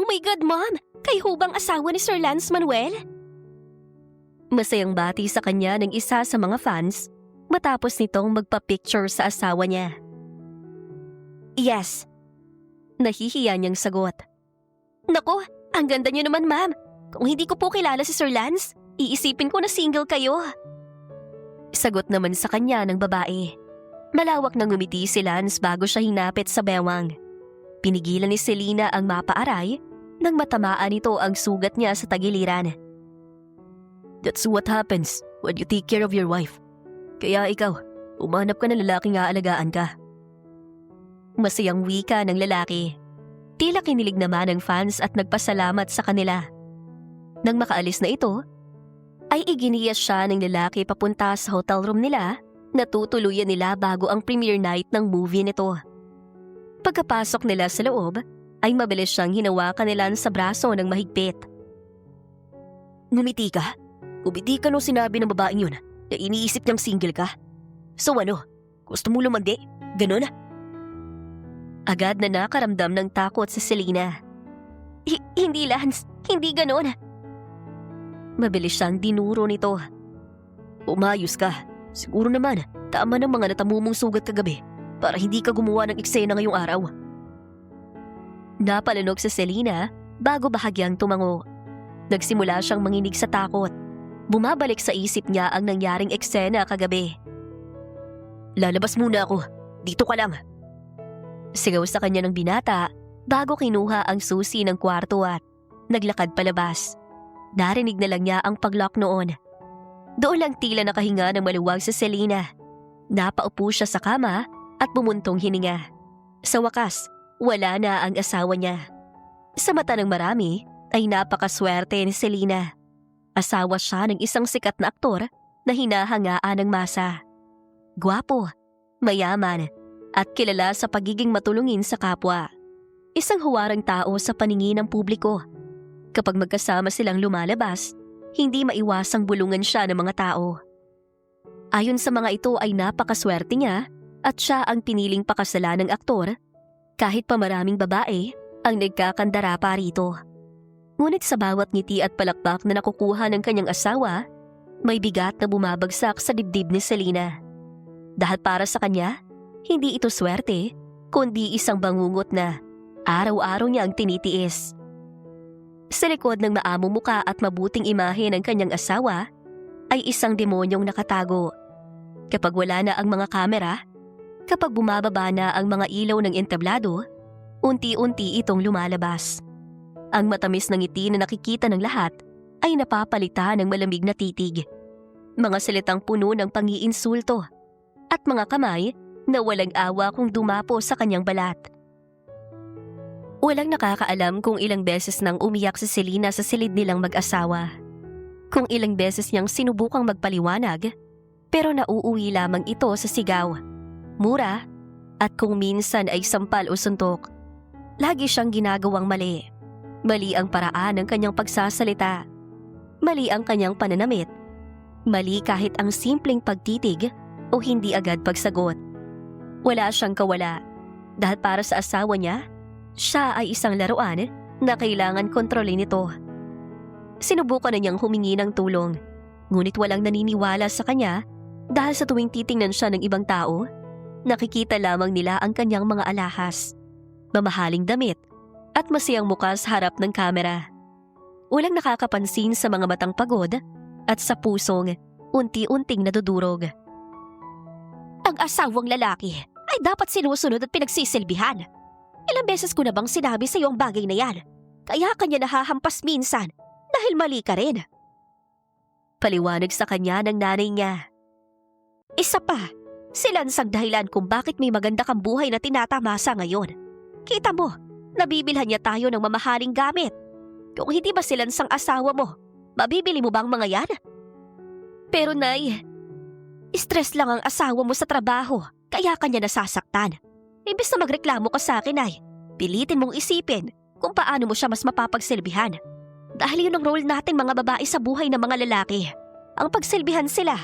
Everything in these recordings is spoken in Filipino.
Oh my God, Mom! Kayo bang asawa ni Sir Lance Manuel? Masayang bati sa kanya ng isa sa mga fans matapos nitong magpa-picture sa asawa niya. Yes. Nahihiya niyang sagot. Naku, ang ganda niyo naman, Ma'am. Kung hindi ko po kilala si Sir Lance, iisipin ko na single kayo. Sagot naman sa kanya ng babae. Malawak na ngumiti si Lance bago siya hinapit sa bewang. Pinigilan ni Selena ang mapaaray nang matamaan nito ang sugat niya sa tagiliran. That's what happens when you take care of your wife. Kaya ikaw, umanap ka ng lalaking aalagaan ka. Masayang wika ng lalaki. Tila kinilig naman ang fans at nagpasalamat sa kanila. Nang makaalis na ito, ay iginiyas siya ng lalaki papunta sa hotel room nila na tutuluyan nila bago ang premiere night ng movie nito. Pagkapasok nila sa loob, ay mabilis siyang hinawakan nila sa braso ng mahigpit. Ngumiti ka? Umiti ka nung sinabi ng babaeng yun na iniisip niyang single ka? So ano, gusto mo lumandi? Ganon? Agad na nakaramdam ng takot si Selena. Hindi, Lance. Hindi ganon. Mabilis siyang dinuro nito. Umayos ka. Siguro naman, tama ng mga natamo mong sugat kagabi para hindi ka gumawa ng eksena ngayong araw. Napalunog si Selena bago bahagyang tumango. Nagsimula siyang manginig sa takot. Bumabalik sa isip niya ang nangyaring eksena kagabi. Lalabas muna ako. Dito ka lang. Sigaw sa kanya ng binata bago kinuha ang susi ng kwarto at naglakad palabas. Narinig na lang niya ang paglock noon. Doon lang tila nakahinga ng maluwag si Selena. Napaupo siya sa kama at bumuntong hininga. Sa wakas, wala na ang asawa niya. Sa mata ng marami ay napakaswerte ni Selena. Asawa siya ng isang sikat na aktor na hinahangaan ng masa. Gwapo, mayaman, at kilala sa pagiging matulungin sa kapwa. Isang huwarang tao sa paningin ng publiko. Kapag magkasama silang lumalabas, hindi maiwasang bulungan siya ng mga tao. Ayon sa mga ito ay napakaswerte niya at siya ang piniling pakasalan ng aktor kahit pa maraming babae ang nagkakandara pa rito. Ngunit sa bawat ngiti at palakpak na nakukuha ng kanyang asawa, may bigat na bumabagsak sa dibdib ni Selena. Dahil para sa kanya, hindi ito swerte, kundi isang bangungot na araw-araw niya ang tinitiis. Sa likod ng maamong muka at mabuting imahe ng kanyang asawa, ay isang demonyong nakatago. Kapag wala na ang mga kamera, kapag bumababa na ang mga ilaw ng entablado, unti-unti itong lumalabas. Ang matamis na ngiti na nakikita ng lahat ay napapalitan ng malamig na titig. Mga salitang puno ng pangiinsulto at mga kamay na walang awa kung dumapo sa kanyang balat. Walang nakakaalam kung ilang beses nang umiyak si Selena sa silid nilang mag-asawa. Kung ilang beses niyang sinubukang magpaliwanag, pero nauuwi lamang ito sa sigaw, mura, at kung minsan ay sampal o suntok. Lagi siyang ginagawang mali. Mali ang paraan ng kanyang pagsasalita. Mali ang kanyang pananamit. Mali kahit ang simpleng pagtitig o hindi agad pagsagot. Wala siyang kawala. Dahil para sa asawa niya, siya ay isang laruan na kailangan kontrolin nito. Sinubukan na niyang humingi ng tulong, ngunit walang naniniwala sa kanya dahil sa tuwing titingnan siya ng ibang tao, nakikita lamang nila ang kanyang mga alahas, mamahaling damit, at masayang mukha sa harap ng kamera. Walang nakakapansin sa mga matang pagod at sa pusong unti-unting nadudurog. Ang asawang lalaki ay dapat sinusunod at pinagsisilbihan. Ilang beses ko na bang sinabi sa iyo ang bagay na yan? Kaya kanya nahahampas minsan dahil mali ka rin. Paliwanag sa kanya ng nanay niya. Isa pa, sila ang dahilan kung bakit may maganda kang buhay na tinatamasa ngayon. Kita mo, nabibilhan niya tayo ng mamahaling gamit. Kung hindi ba sila sang asawa mo, mabibili mo bang mga yan? Pero Nay, stress lang ang asawa mo sa trabaho, kaya kanya nasasaktan. Imbes na magreklamo ka sa akin ay, pilitin mong isipin kung paano mo siya mas mapapagsilbihan. Dahil yun ang role natin mga babae sa buhay ng mga lalaki, ang pagsilbihan sila.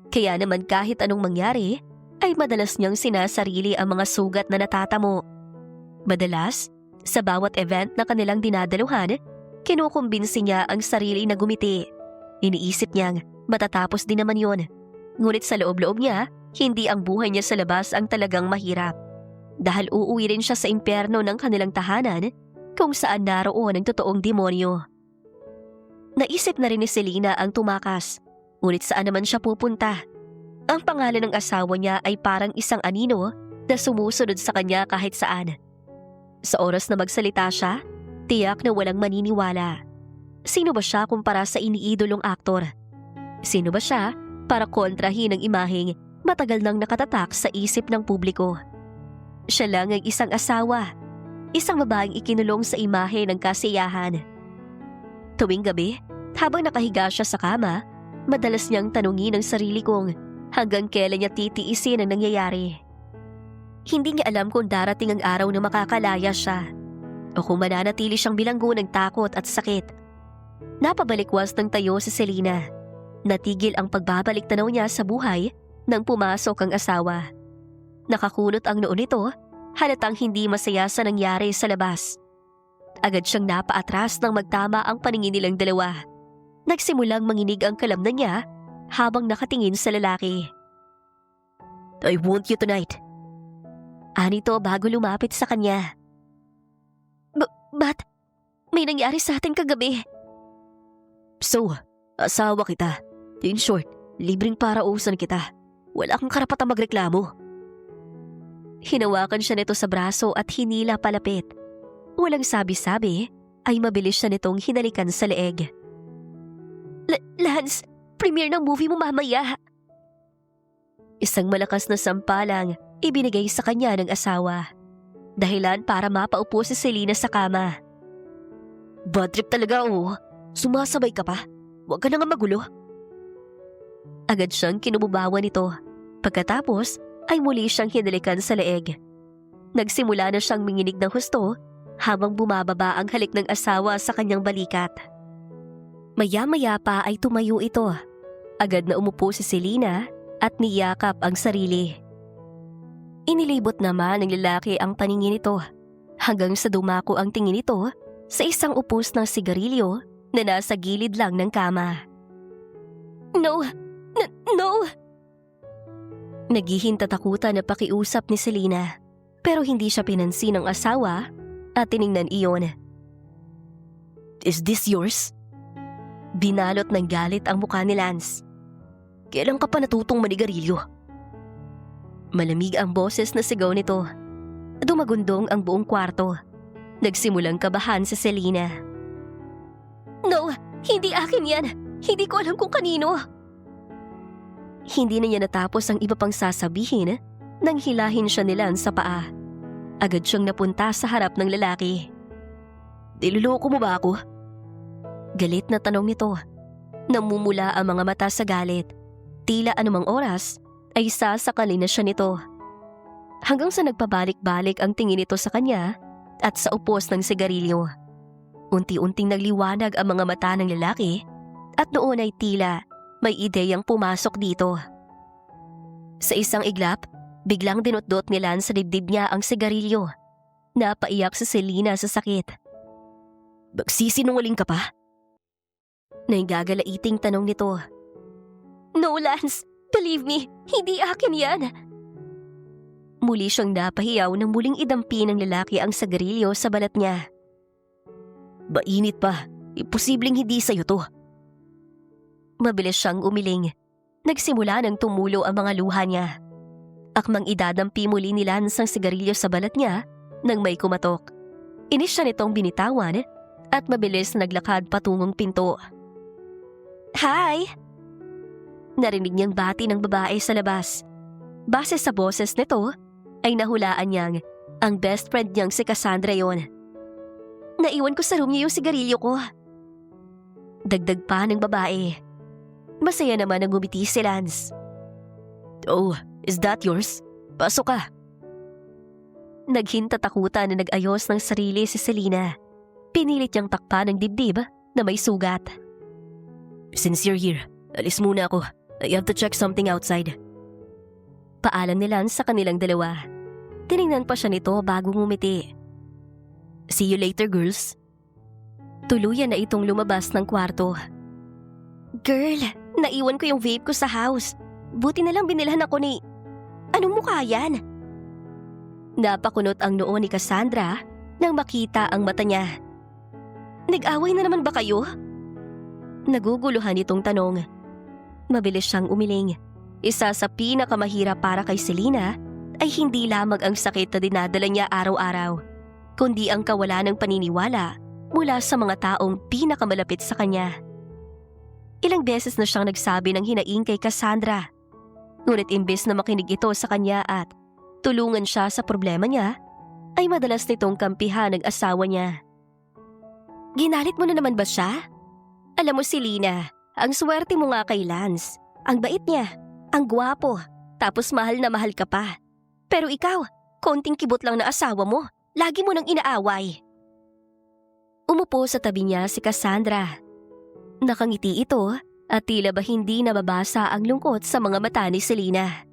Kaya naman kahit anong mangyari, ay madalas niyang sinasarili ang mga sugat na natatamo. Madalas, Sa bawat event na kanilang dinadaluhan, kinukumbinsi niya ang sarili na gumiti. Iniisip niyang matatapos din naman yon. Ngunit sa loob-loob niya, hindi ang buhay niya sa labas ang talagang mahirap. Dahil uuwi rin siya sa impyerno ng kanilang tahanan kung saan naroon ang totoong demonyo. Naisip na rin ni Selena ang tumakas, ngunit saan naman siya pupunta? Ang pangalan ng asawa niya ay parang isang anino na sumusunod sa kanya kahit saan. Sa oras na magsalita siya, tiyak na walang maniniwala. Sino ba siya kumpara sa iniidolong aktor? Sino ba siya para kontrahin ang imaheng matagal nang nakatatak sa isip ng publiko? Siya lang ang isang asawa, isang babaeng ikinulong sa imahe ng kasiyahan. Tuwing gabi, habang nakahiga siya sa kama, madalas niyang tanungin ang sarili kung hanggang kailan niya titiisin ang nangyayari. Hindi niya alam kung darating ang araw na makakalaya siya o kung mananatili siyang bilanggo ng takot at sakit. Napabalikwas ng tayo si Selena. Natigil ang pagbabalik tanaw niya sa buhay nang pumasok ang asawa. Nakakunot ang noo nito, halatang hindi masaya sa nangyari sa labas. Agad siyang napaatras nang magtama ang paningin nilang dalawa. Nagsimulang manginig ang kalamnan niya habang nakatingin sa lalaki. "I want you tonight." Anito bago lumapit sa kanya. Ba't? May nangyari sa atin kagabi. So, asawa kita. In short, libreng parausan kita. Wala kang karapatang magreklamo. Hinawakan siya nito sa braso at hinila palapit. Walang sabi-sabi, ay mabilis siya nitong hinalikan sa leeg. Lance, premiere ng movie mo mamaya. Isang malakas na sampalang ibinigay sa kanya ng asawa. Dahilan para mapaupo si Selena sa kama. Bad trip talaga, oh. Sumasabay ka pa. Huwag ka na nga magulo. Agad siyang kinububawan nito. Pagkatapos, ay muli siyang hinalikan sa leeg. Nagsimula na siyang minginig ng husto habang bumababa ang halik ng asawa sa kanyang balikat. Maya-maya pa ay tumayo ito. Agad na umupo si Selena at niyakap ang sarili. Inilibot naman ng lalaki ang paningin nito hanggang sa dumako ang tingin nito sa isang upos ng sigarilyo na nasa gilid lang ng kama. No! No! Naghihintatakutan na pakiusap ni Selena pero hindi siya pinansin ng asawa at tiningnan iyon. Is this yours? Binalot ng galit ang mukha ni Lance. Kailan ka pa natutong manigarilyo? Malamig ang boses na sigaw nito. Dumagundong ang buong kwarto. Nagsimulang kabahan si Selena. No! Hindi akin yan! Hindi ko alam kung kanino! Hindi na niya natapos ang iba pang sasabihin nang hilahin siya ni Lance sa paa. Agad siyang napunta sa harap ng lalaki. Niloloko mo ba ako? Galit na tanong nito. Namumula ang mga mata sa galit. Tila anumang oras ay sasakalin na siya nito. Hanggang sa nagpabalik-balik ang tingin nito sa kanya at sa upos ng sigarilyo. Unti-unting nagliwanag ang mga mata ng lalaki at noon ay tila may ideyang pumasok dito. Sa isang iglap, biglang dinutdot ni Lance sa dibdib niya ang sigarilyo. Napaiyak si Selena sa sakit. Magsisinungaling ka pa? Naigagalaiting tanong nito. No, Lance! Believe me, hindi akin yan! Muli siyang napahiyaw nang muling idampi ng lalaki ang sigarilyo sa balat niya. Mainit pa. Imposibleng hindi sa'yo to. Mabilis siyang umiling. Nagsimula nang tumulo ang mga luha niya. Akmang idadampi muli ni Lance ang sigarilyo sa balat niya nang may kumatok. Inis siya nitong binitawan at mabilis naglakad patungong pinto. Hi! Narinig niyang bati ng babae sa labas. Base sa boses nito, ay nahulaan niyang ang best friend niyang si Cassandra yon. Naiwan ko sa room niya yung sigarilyo ko. Dagdag pa ng babae. Masaya naman ang ngumiti si Lance. Oh, is that yours? Pasok ka. Naghintatakutan na nag-ayos ng sarili si Selena. Pinilit niyang takpan ng dibdib na may sugat. Since you're here, alis muna ako. I have to check something outside. Paalam ni Lance sa kanilang dalawa. Tinignan pa siya nito bago ngumiti. See you later, girls. Tuluyan na itong lumabas ng kwarto. Girl, naiwan ko yung vape ko sa house. Buti na lang binilhan ako ni... Anong mukha yan? Napakunot ang noo ni Cassandra nang makita ang mata niya. Nag-away na naman ba kayo? Naguguluhan itong tanong. Mabilis siyang umiling. Isa sa pinakamahirap para kay Selena ay hindi lamang ang sakit na dinadala niya araw-araw, kundi ang kawalan ng paniniwala mula sa mga taong pinakamalapit sa kanya. Ilang beses na siyang nagsabi ng hinaing kay Cassandra. Ngunit imbes na makinig ito sa kanya at tulungan siya sa problema niya, ay madalas nitong kampihan ng asawa niya. Ginalit mo na naman ba siya? Alam mo Selena, ang swerte mo nga kay Lance. Ang bait niya, ang gwapo, tapos mahal na mahal ka pa. Pero ikaw, konting kibot lang na asawa mo, lagi mo nang inaaway. Umupo sa tabi niya si Cassandra. Nakangiti ito at tila ba hindi nababasa ang lungkot sa mga mata ni Selena.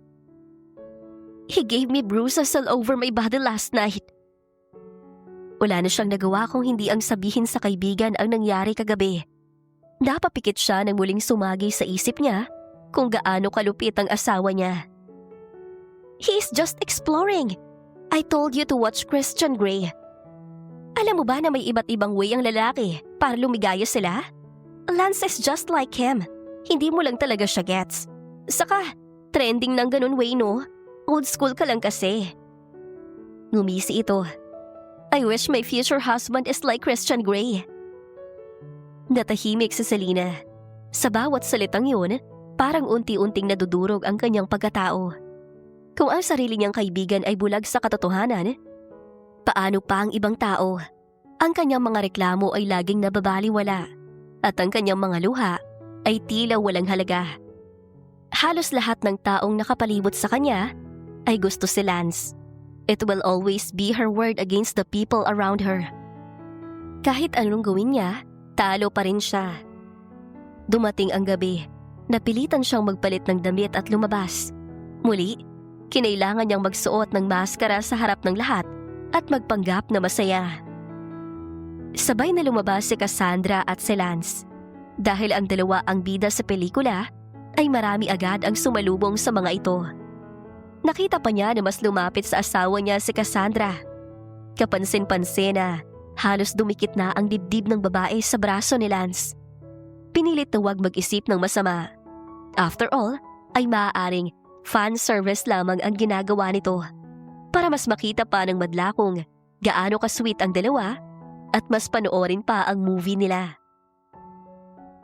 He gave me bruises all over my body last night. Wala na siyang nagawa kung hindi ang sabihin sa kaibigan ang nangyari kagabi. Napapikit siya nang muling sumagi sa isip niya kung gaano kalupit ang asawa niya. He's just exploring. I told you to watch Christian Grey. Alam mo ba na may iba't ibang way ang lalaki para lumigaya sila? Lance is just like him. Hindi mo lang talaga siya gets. Saka, trending ng ganun way no? Old school ka lang kasi. Ngumisi ito. I wish my future husband is like Christian Grey. Natahimik si Selena. Sa bawat salitang yun, parang unti-unting nadudurog ang kanyang pagkatao. Kung ang sarili niyang kaibigan ay bulag sa katotohanan, paano pa ang ibang tao? Ang kanyang mga reklamo ay laging nababaliwala at ang kanyang mga luha ay tila walang halaga. Halos lahat ng taong nakapalibot sa kanya ay gusto si Lance. It will always be her word against the people around her. Kahit anong gawin niya, talo pa rin siya. Dumating ang gabi, napilitan siyang magpalit ng damit at lumabas. Muli, kinailangan niyang magsuot ng maskara sa harap ng lahat at magpanggap na masaya. Sabay na lumabas si Cassandra at si Lance. Dahil ang dalawa ang bida sa pelikula, ay marami agad ang sumalubong sa mga ito. Nakita pa niya na mas lumapit sa asawa niya si Cassandra. Kapansin-pansin na halos dumikit na ang dibdib ng babae sa braso ni Lance. Pinilit na huwag mag-isip ng masama. After all, ay maaaring fan service lamang ang ginagawa nito para mas makita pa ng madla kung gaano ka-sweet ang dalawa at mas panoorin pa ang movie nila.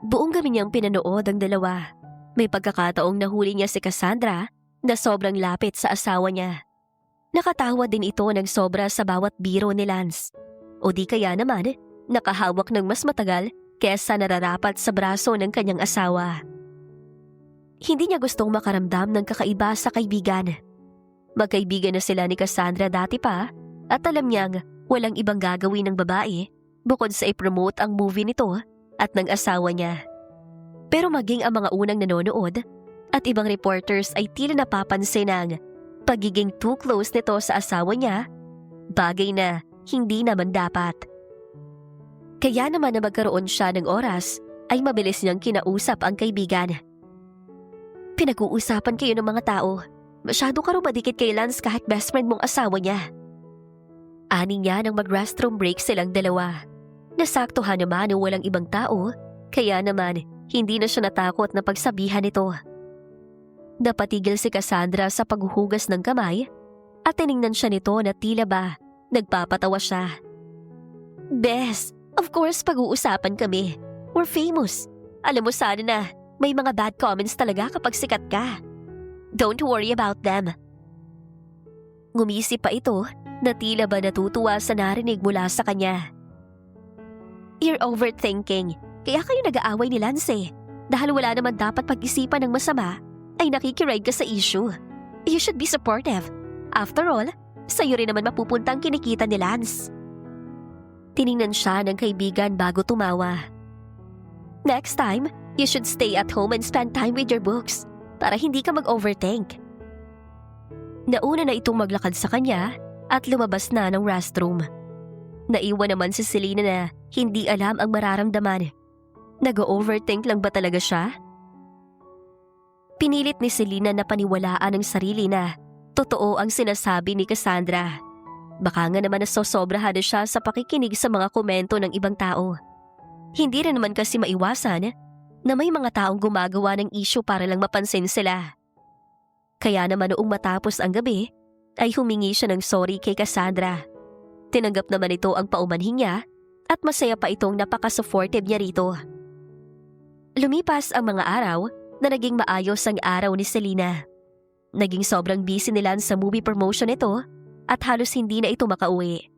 Buong gabi niyang pinanood ang dalawa. May pagkakataong nahuli niya si Cassandra na sobrang lapit sa asawa niya. Nakatawa din ito ng sobra sa bawat biro ni Lance. O di kaya naman, nakahawak ng mas matagal kesa nararapat sa braso ng kanyang asawa. Hindi niya gustong makaramdam ng kakaiba sa kaibigan. Magkaibigan na sila ni Cassandra dati pa at alam niyang walang ibang gagawin ng babae bukod sa i-promote ang movie nito at ng asawa niya. Pero maging ang mga unang nanonood at ibang reporters ay tila napapansin ang pagiging too close nito sa asawa niya, bagay na hindi naman dapat. Kaya naman na magkaroon siya ng oras ay mabilis niyang kinausap ang kaibigan. Pinag-uusapan kayo ng mga tao. Masyado ka rin madikit kay Lance kahit best friend mong asawa niya. Ani niya nang mag-restroom break silang dalawa. Nasaktuhan naman na walang ibang tao, kaya naman hindi na siya natakot na pagsabihan ito. Napatigil si Cassandra sa paghuhugas ng kamay at tiningnan siya nito na tila ba nagpapatawa siya. Bes, of course pag-uusapan kami. We're famous. Alam mo sana na may mga bad comments talaga kapag sikat ka. Don't worry about them. Ngumisi pa ito na tila ba natutuwa sa narinig mula sa kanya. You're overthinking. Kaya kayo nag-aaway ni Lance eh. Dahil wala naman dapat pag-isipan ng masama, ay nakikiride ka sa issue. You should be supportive. After all, sa'yo rin naman mapupunta ang kinikita ni Lance. Tiningnan siya ng kaibigan bago tumawa. Next time, you should stay at home and spend time with your books para hindi ka mag-overthink. Nauna na itong maglakad sa kanya at lumabas na ng restroom. Naiwan naman si Selena na hindi alam ang mararamdaman. Nag-overthink lang ba talaga siya? Pinilit ni Selena na paniwalaan ang sarili na totoo ang sinasabi ni Cassandra. Baka nga naman nasosobrahan na siya sa pakikinig sa mga komento ng ibang tao. Hindi rin naman kasi maiwasan na may mga taong gumagawa ng issue para lang mapansin sila. Kaya naman noong matapos ang gabi, ay humingi siya ng sorry kay Cassandra. Tinanggap naman ito ang paumanhin niya at masaya pa itong napaka-supportive niya rito. Lumipas ang mga araw na naging maayos ang araw ni Selena. Naging sobrang busy nila sa movie promotion nito at halos hindi na ito makauwi.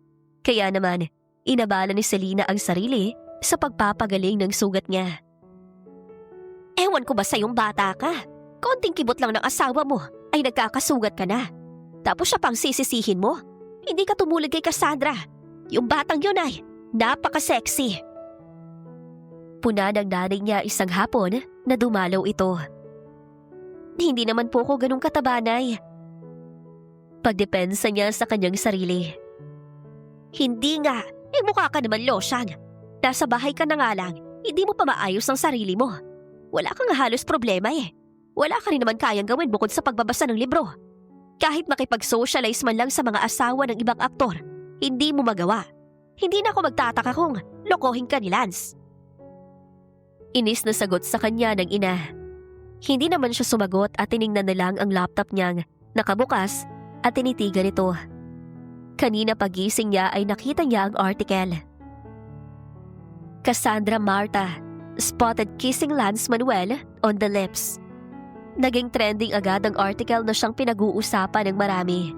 Kaya naman, inabala ni Selena ang sarili sa pagpapagaling ng sugat niya. Ewan ko ba sa'yong bata ka? Konting kibot lang ng asawa mo ay nagkakasugat ka na. Tapos siya pang sisisihin mo? Hindi ka tumulad kay Cassandra. Yung batang yun ay napaka-sexy. Puna ng nanay niya isang hapon na dumalaw ito. Hindi naman po ko ganung katabanay. Pagdepensa niya sa kanyang sarili. Hindi nga, mukha ka naman losyang. Nasa bahay ka na nga lang, hindi mo pa maayos ang sarili mo. Wala kang halos problema Wala ka rin naman kayang gawin bukod sa pagbabasa ng libro. Kahit makipag-socialize man lang sa mga asawa ng ibang aktor, hindi mo magawa. Hindi na ako magtataka kung lokohin ka ni Lance. Inis na sagot sa kanya ng ina. Hindi naman siya sumagot at tiningnan na lang ang laptop niyang nakabukas at tinitigan ito. Kanina pagising niya ay nakita niya ang article. Cassandra Marta spotted kissing Lance Manuel on the lips. Naging trending agad ang article na siyang pinag-uusapan ng marami.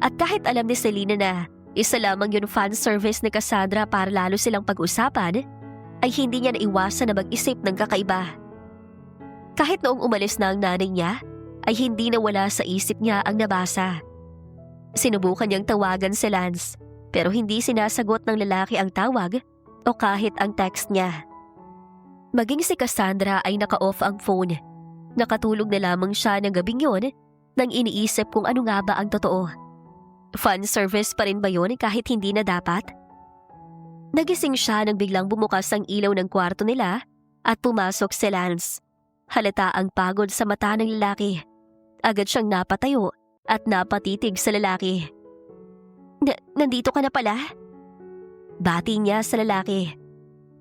At kahit alam ni Selena na isa lamang yun fan service ni Cassandra para lalo silang pag-usapan, ay hindi niya naiwasan na mag-isip ng kakaiba. Kahit noong umalis na ang nanay niya, ay hindi na wala sa isip niya ang nabasa. Sinubukan niyang tawagan si Lance, pero hindi sinasagot ng lalaki ang tawag o kahit ang text niya. Maging si Cassandra ay naka-off ang phone. Nakatulog na lamang siya ng gabing yun nang iniisip kung ano nga ba ang totoo. Fan service pa rin ba yun kahit hindi na dapat? Nagising siya nang biglang bumukas ang ilaw ng kwarto nila at pumasok si Lance. Halata ang pagod sa mata ng lalaki. Agad siyang napatayo at napatitig sa lalaki. Nandito ka na pala? Bati niya sa lalaki.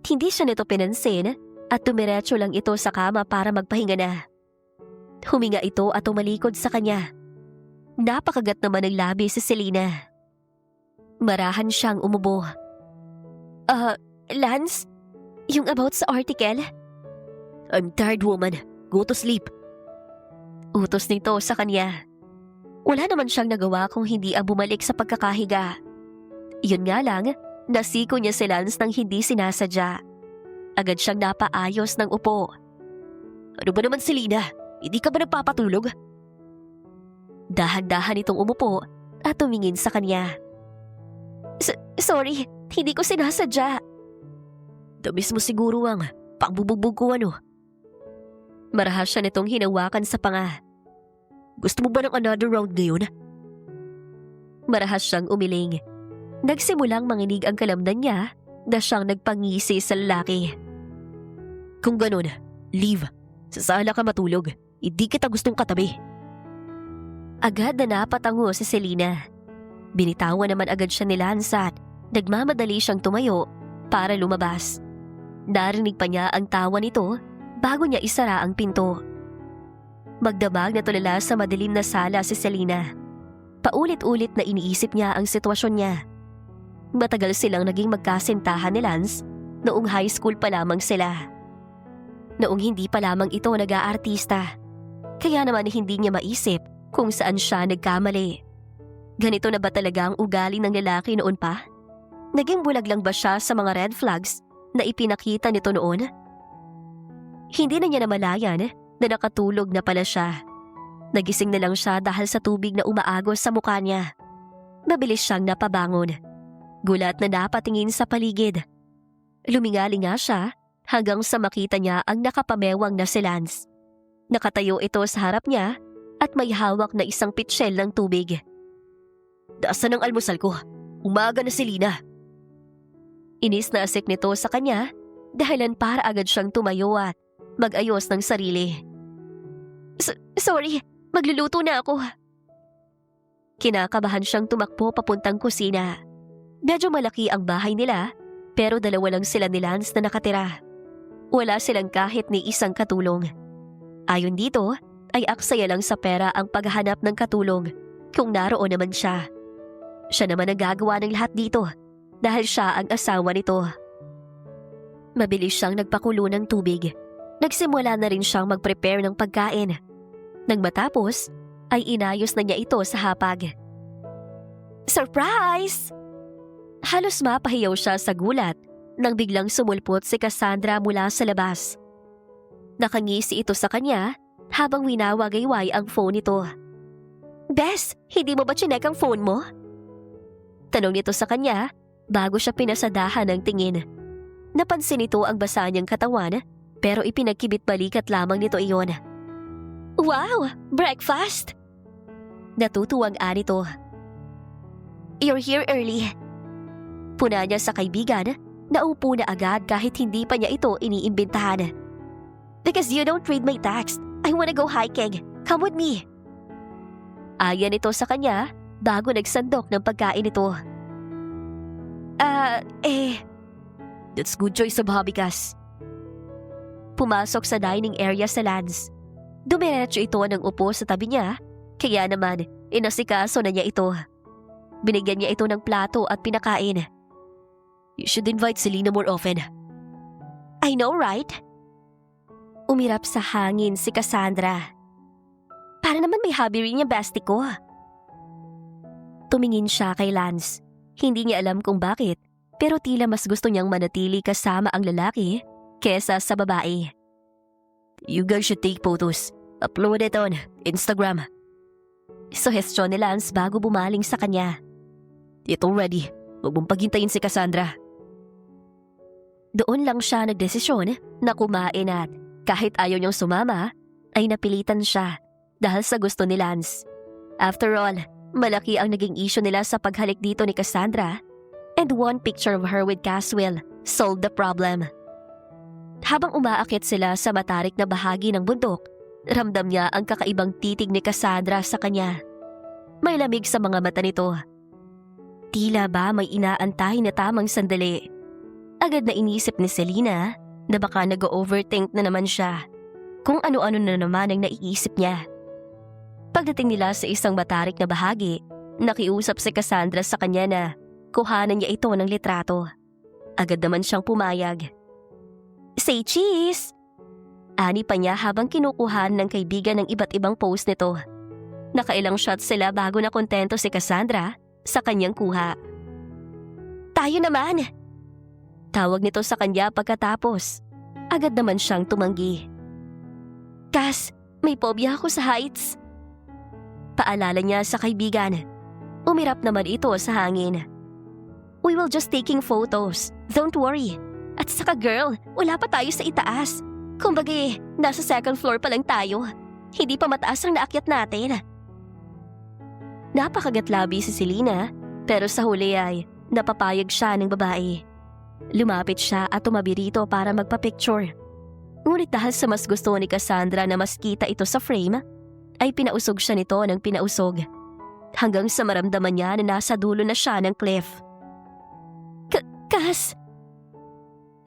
Hindi siya nito pinansin at tumiretso lang ito sa kama para magpahinga na. Huminga ito at tumalikod sa kanya. Napakagat naman ng labi si Selena. Marahan siyang umubo. Lance? Yung about sa article? I'm tired, woman. Go to sleep. Utos nito sa kanya. Wala naman siyang nagawa kung hindi ang bumalik sa pagkakahiga. Yun nga lang, nasiko niya si Lance nang hindi sinasadya. Agad siyang napaayos ng upo. Ano ba naman, Selena? Hindi ka ba nagpapatulog? Dahan-dahan itong umupo at tumingin sa kanya. Sorry, hindi ko sinasadya. Damis mo siguro ang pangbubugbog ko ano. Marahas siya nitong hinawakan sa panga. Gusto mo ba ng another round ngayon? Marahas siyang umiling. Nagsimulang manginig ang kalamnan niya na siyang nagpangisi sa lalaki. Kung ganun, leave. Sa sala ka matulog. Hindi kita gustong katabi. Agad na napatango si Selena. Binitawan naman agad siya ni Lance at nagmamadali siyang tumayo para lumabas. Narinig pa niya ang tawa nito bago niya isara ang pinto. Magdamag na tulala sa madilim na sala si Selena. Paulit-ulit na iniisip niya ang sitwasyon niya. Matagal silang naging magkasintahan ni Lance noong high school pa lamang sila. Noong hindi pa lamang ito nag-aartista. Kaya naman hindi niya maisip kung saan siya nagkamali. Ganito na ba talaga ang ugali ng lalaki noon pa? Naging bulag lang ba siya sa mga red flags na ipinakita nito noon? Hindi na niya namalayan na nakatulog na pala siya. Nagising na lang siya dahil sa tubig na umaagos sa mukha niya. Mabilis siyang napabangon. Gulat na napatingin sa paligid. Lumingali nga siya hanggang sa makita niya ang nakapamewang na si Lance. Nakatayo ito sa harap niya at may hawak na isang pitsyel ng tubig. Daasan ang almusal ko. Umaga na, Selena. Inis na asik nito sa kanya dahilan para agad siyang tumayo at mag-ayos ng sarili. Sorry, magluluto na ako. Kinakabahan siyang tumakbo papuntang kusina. Medyo malaki ang bahay nila pero dalawa lang sila ni Lance na nakatira. Wala silang kahit ni isang katulong. Ayon dito ay aksaya lang sa pera ang paghahanap ng katulong kung naroon naman siya. Siya naman ang gagawa ng lahat dito dahil siya ang asawa nito. Mabilis siyang nagpakulo ng tubig. Nagsimula na rin siyang mag-prepare ng pagkain. Nang matapos, ay inayos na niya ito sa hapag. Surprise! Halos mapahiyaw siya sa gulat nang biglang sumulpot si Cassandra mula sa labas. Nakangisi ito sa kanya habang winawagayway ang phone nito. Bes, hindi mo ba chinek ang phone mo? Tanong nito sa kanya bago siya pinasadahan ng tingin. Napansin nito ang basa niyang katawan pero ipinagkibit balikat lamang nito iyon. Wow! Breakfast! Natutuwang nito. You're here early. Puna niya sa kaibigan na upo na agad kahit hindi pa niya ito iniimbentahan. Because you don't read my text, I wanna go hiking. Come with me. Ayan ito sa kanya bago nagsandok ng pagkain ito. That's good choice of hobby, Cass. Pumasok sa dining area sa Lance. Dumiretso ito ng upo sa tabi niya, kaya naman inasikaso na niya ito. Binigyan niya ito ng plato at pinakain. You should invite Selena more often. I know, right? Umirap sa hangin si Cassandra. Para naman may hobby rin yung bestie ko. Tumingin siya kay Lance. Hindi niya alam kung bakit, pero tila mas gusto niyang manatili kasama ang lalaki kesa sa babae. You guys should take photos. Upload it on Instagram. Suhestyon ni Lance bago bumaling sa kanya. Ito ready. Huwag mong paghintayin si Cassandra. Doon lang siya nagdesisyon na kumain at kahit ayaw niyang sumama, ay napilitan siya dahil sa gusto ni Lance. After all, malaki ang naging issue nila sa paghalik dito ni Cassandra and one picture of her with Caswell solved the problem. Habang umaakit sila sa matarik na bahagi ng bundok, ramdam niya ang kakaibang titig ni Cassandra sa kanya. May lamig sa mga mata nito. Tila ba may inaantay na tamang sandali. Agad na inisip ni Selena na baka nag-overthink na naman siya. Kung ano-ano na naman ang naiisip niya. Pagdating nila sa isang matarik na bahagi, nakiusap si Cassandra sa kanya na kuhanan niya ito ng litrato. Agad naman siyang pumayag. Say cheese! Ani pa niya habang kinukuhan ng kaibigan ng iba't ibang pose nito. Nakailang shots sila bago na kontento si Cassandra sa kanyang kuha. Tayo naman! Tawag nito sa kanya pagkatapos. Agad naman siyang tumanggi. Cass, may phobia ako sa heights. Paalala niya sa kaibigan. Umirap naman ito sa hangin. We will just taking photos. Don't worry. At saka girl, wala pa tayo sa itaas. Kumbaga, nasa second floor pa lang tayo. Hindi pa mataas ang naakyat natin. Napakagatlabi si Selena, pero sa huli ay napapayag siya ng babae. Lumapit siya at tumabi rito para magpa-picture. Ngunit dahil sa mas gusto ni Cassandra na mas kita ito sa frame, ay pinausog siya nito ng pinausog. Hanggang sa maramdaman niya na nasa dulo na siya ng cliff. Cass!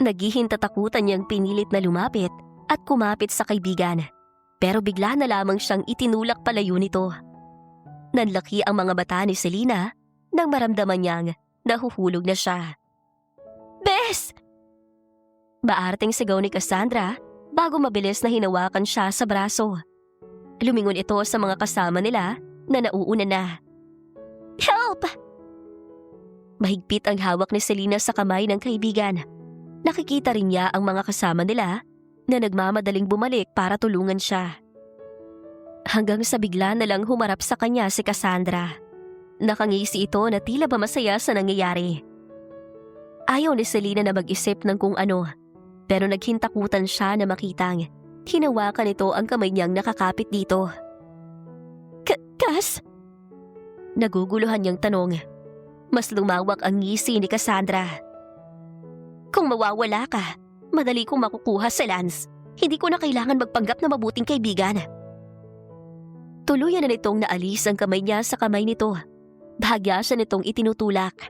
Naghihintatakutan niyang pinilit na lumapit at kumapit sa kaibigan. Pero bigla na lamang siyang itinulak palayo nito. Nanlaki ang mga mata ni Selena nang maramdaman niyang nahuhulog na siya. Bes! Maarteng sigaw ni Cassandra bago mabilis na hinawakan siya sa braso. Lumingon ito sa mga kasama nila na nauuna na. Help! Mahigpit ang hawak ni Selena sa kamay ng kaibigan. Nakikita rin niya ang mga kasama nila na nagmamadaling bumalik para tulungan siya. Hanggang sa bigla na lang humarap sa kanya si Cassandra. Nakangisi ito na tila ba masaya sa nangyayari. Ayaw ni Selena na mag-isip ng kung ano, pero naghintakutan siya na makitang hinawakan ito ang kamay niyang nakakapit dito. Cass? Naguguluhan niyang tanong. Mas lumawak ang ngisi ni Cassandra. Kung mawawala ka, madali kong makukuha si Lance. Hindi ko na kailangan magpanggap na mabuting kaibigan. Tuluyan na nitong naalis ang kamay niya sa kamay nito. Bahagya siya nitong itinutulak.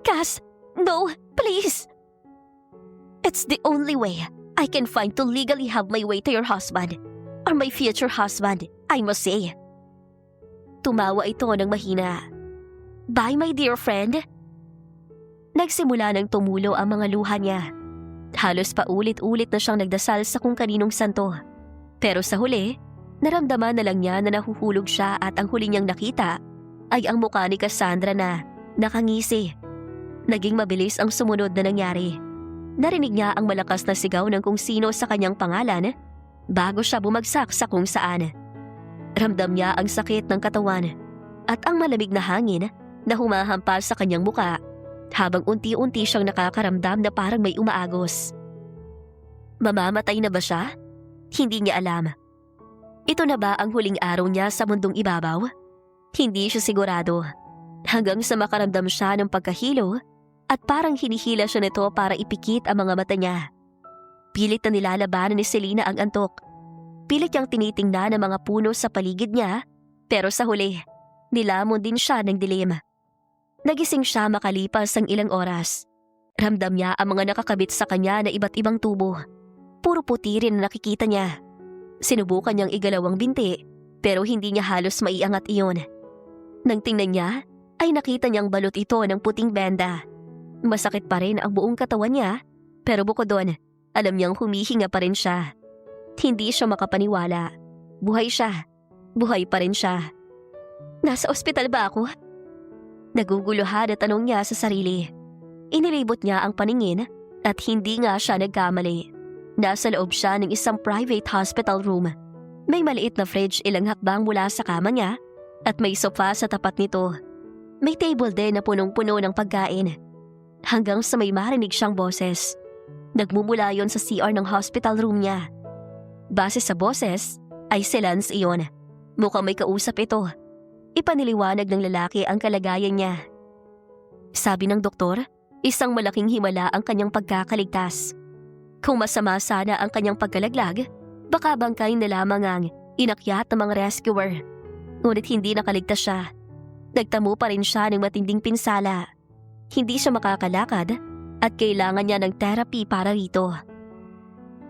Cass, no, please. It's the only way I can find to legally have my way to your husband. Or my future husband, I must say. Tumawa ito ng mahina. Bye, my dear friend. Nagsimula ng tumulo ang mga luha niya. Halos paulit-ulit na siyang nagdasal sa kung kaninong santo. Pero sa huli, naramdaman na lang niya na nahuhulog siya at ang huli niyang nakita ay ang mukha ni Cassandra na nakangisi. Naging mabilis ang sumunod na nangyari. Narinig niya ang malakas na sigaw ng kung sino sa kanyang pangalan bago siya bumagsak sa kung saan. Ramdam niya ang sakit ng katawan at ang malamig na hangin na humahampas sa kanyang muka habang unti-unti siyang nakakaramdam na parang may umaagos. Mamamatay na ba siya? Hindi niya alam. Ito na ba ang huling araw niya sa mundong ibabaw? Hindi siya sigurado. Hanggang sa makaramdam siya ng pagkahilo at parang hinihila siya nito para ipikit ang mga mata niya. Pilit na nilalabanan ni Selena ang antok. Pilit niyang tinitingnan ang mga puno sa paligid niya, pero sa huli, nilamon din siya ng dilim. Nagising siya makalipas ang ilang oras. Ramdam niya ang mga nakakabit sa kanya na iba't ibang tubo. Puro puti rin na nakikita niya. Sinubukan niyang igalaw ang binti, pero hindi niya halos maiangat iyon. Nang tingnan niya, ay nakita niyang balot ito ng puting benda. Masakit pa rin ang buong katawan niya, pero bukod doon, alam niyang humihinga pa rin siya. Hindi siya makapaniwala. Buhay siya. Buhay pa rin siya. Nasa ospital ba ako? Naguguluhan at tanong niya sa sarili. Inilibot niya ang paningin at hindi nga siya nagkamali. Nasa loob siya ng isang private hospital room. May maliit na fridge ilang hakbang mula sa kama niya at may sofa sa tapat nito. May table din na punong-puno ng pagkain. Hanggang sa may marinig siyang boses. Nagmumula yon sa CR ng hospital room niya. Base sa boses, ay si Lance iyon. Mukhang may kausap ito. Ipaniliwanag ng lalaki ang kalagayan niya. Sabi ng doktor, isang malaking himala ang kanyang pagkakaligtas. Kung masama sana ang kanyang pagkalaglag, baka bangkay na lamang ang inakyat ng mga rescuer. Ngunit hindi nakaligtas siya. Nagtamo pa rin siya ng matinding pinsala. Hindi siya makakalakad at kailangan niya ng therapy para rito.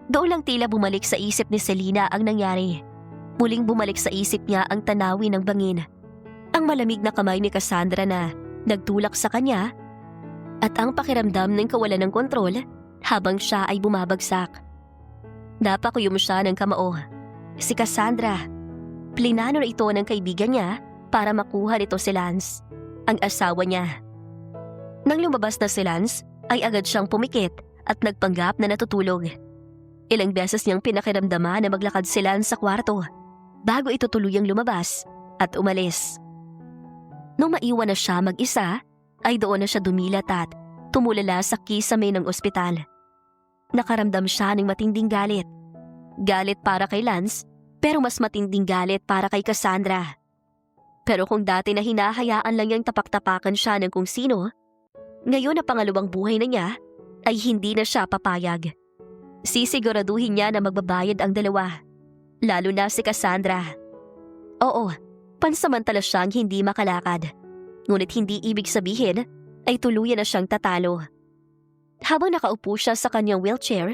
Doon lang tila bumalik sa isip ni Selena ang nangyari. Muling bumalik sa isip niya ang tanawin ng bangin. Ang malamig na kamay ni Cassandra na nagtulak sa kanya at ang pakiramdam ng kawalan ng kontrol habang siya ay bumabagsak. Napakuyom siya ng kamao. Si Cassandra. Plinano na ito ng kaibigan niya para makuha nito si Lance, ang asawa niya. Nang lumabas na si Lance, ay agad siyang pumikit at nagpanggap na natutulog. Ilang beses niyang pinakiramdaman na maglakad si Lance sa kwarto bago ito tuluyang lumabas at umalis. Nung maiwan na siya mag-isa, ay doon na siya dumilat at tumulala sa kisame ng ospital. Nakaramdam siya ng matinding galit. Galit para kay Lance, pero mas matinding galit para kay Cassandra. Pero kung dati na hinahayaan lang niyang tapak-tapakan siya ng kung sino, ngayon na pangalawang buhay na niya, ay hindi na siya papayag. Sisiguraduhin niya na magbabayad ang dalawa, lalo na si Cassandra. Oo, pansamantala siyang hindi makalakad. Ngunit hindi ibig sabihin ay tuluyan na siyang tatalo. Habang nakaupo siya sa kanyang wheelchair,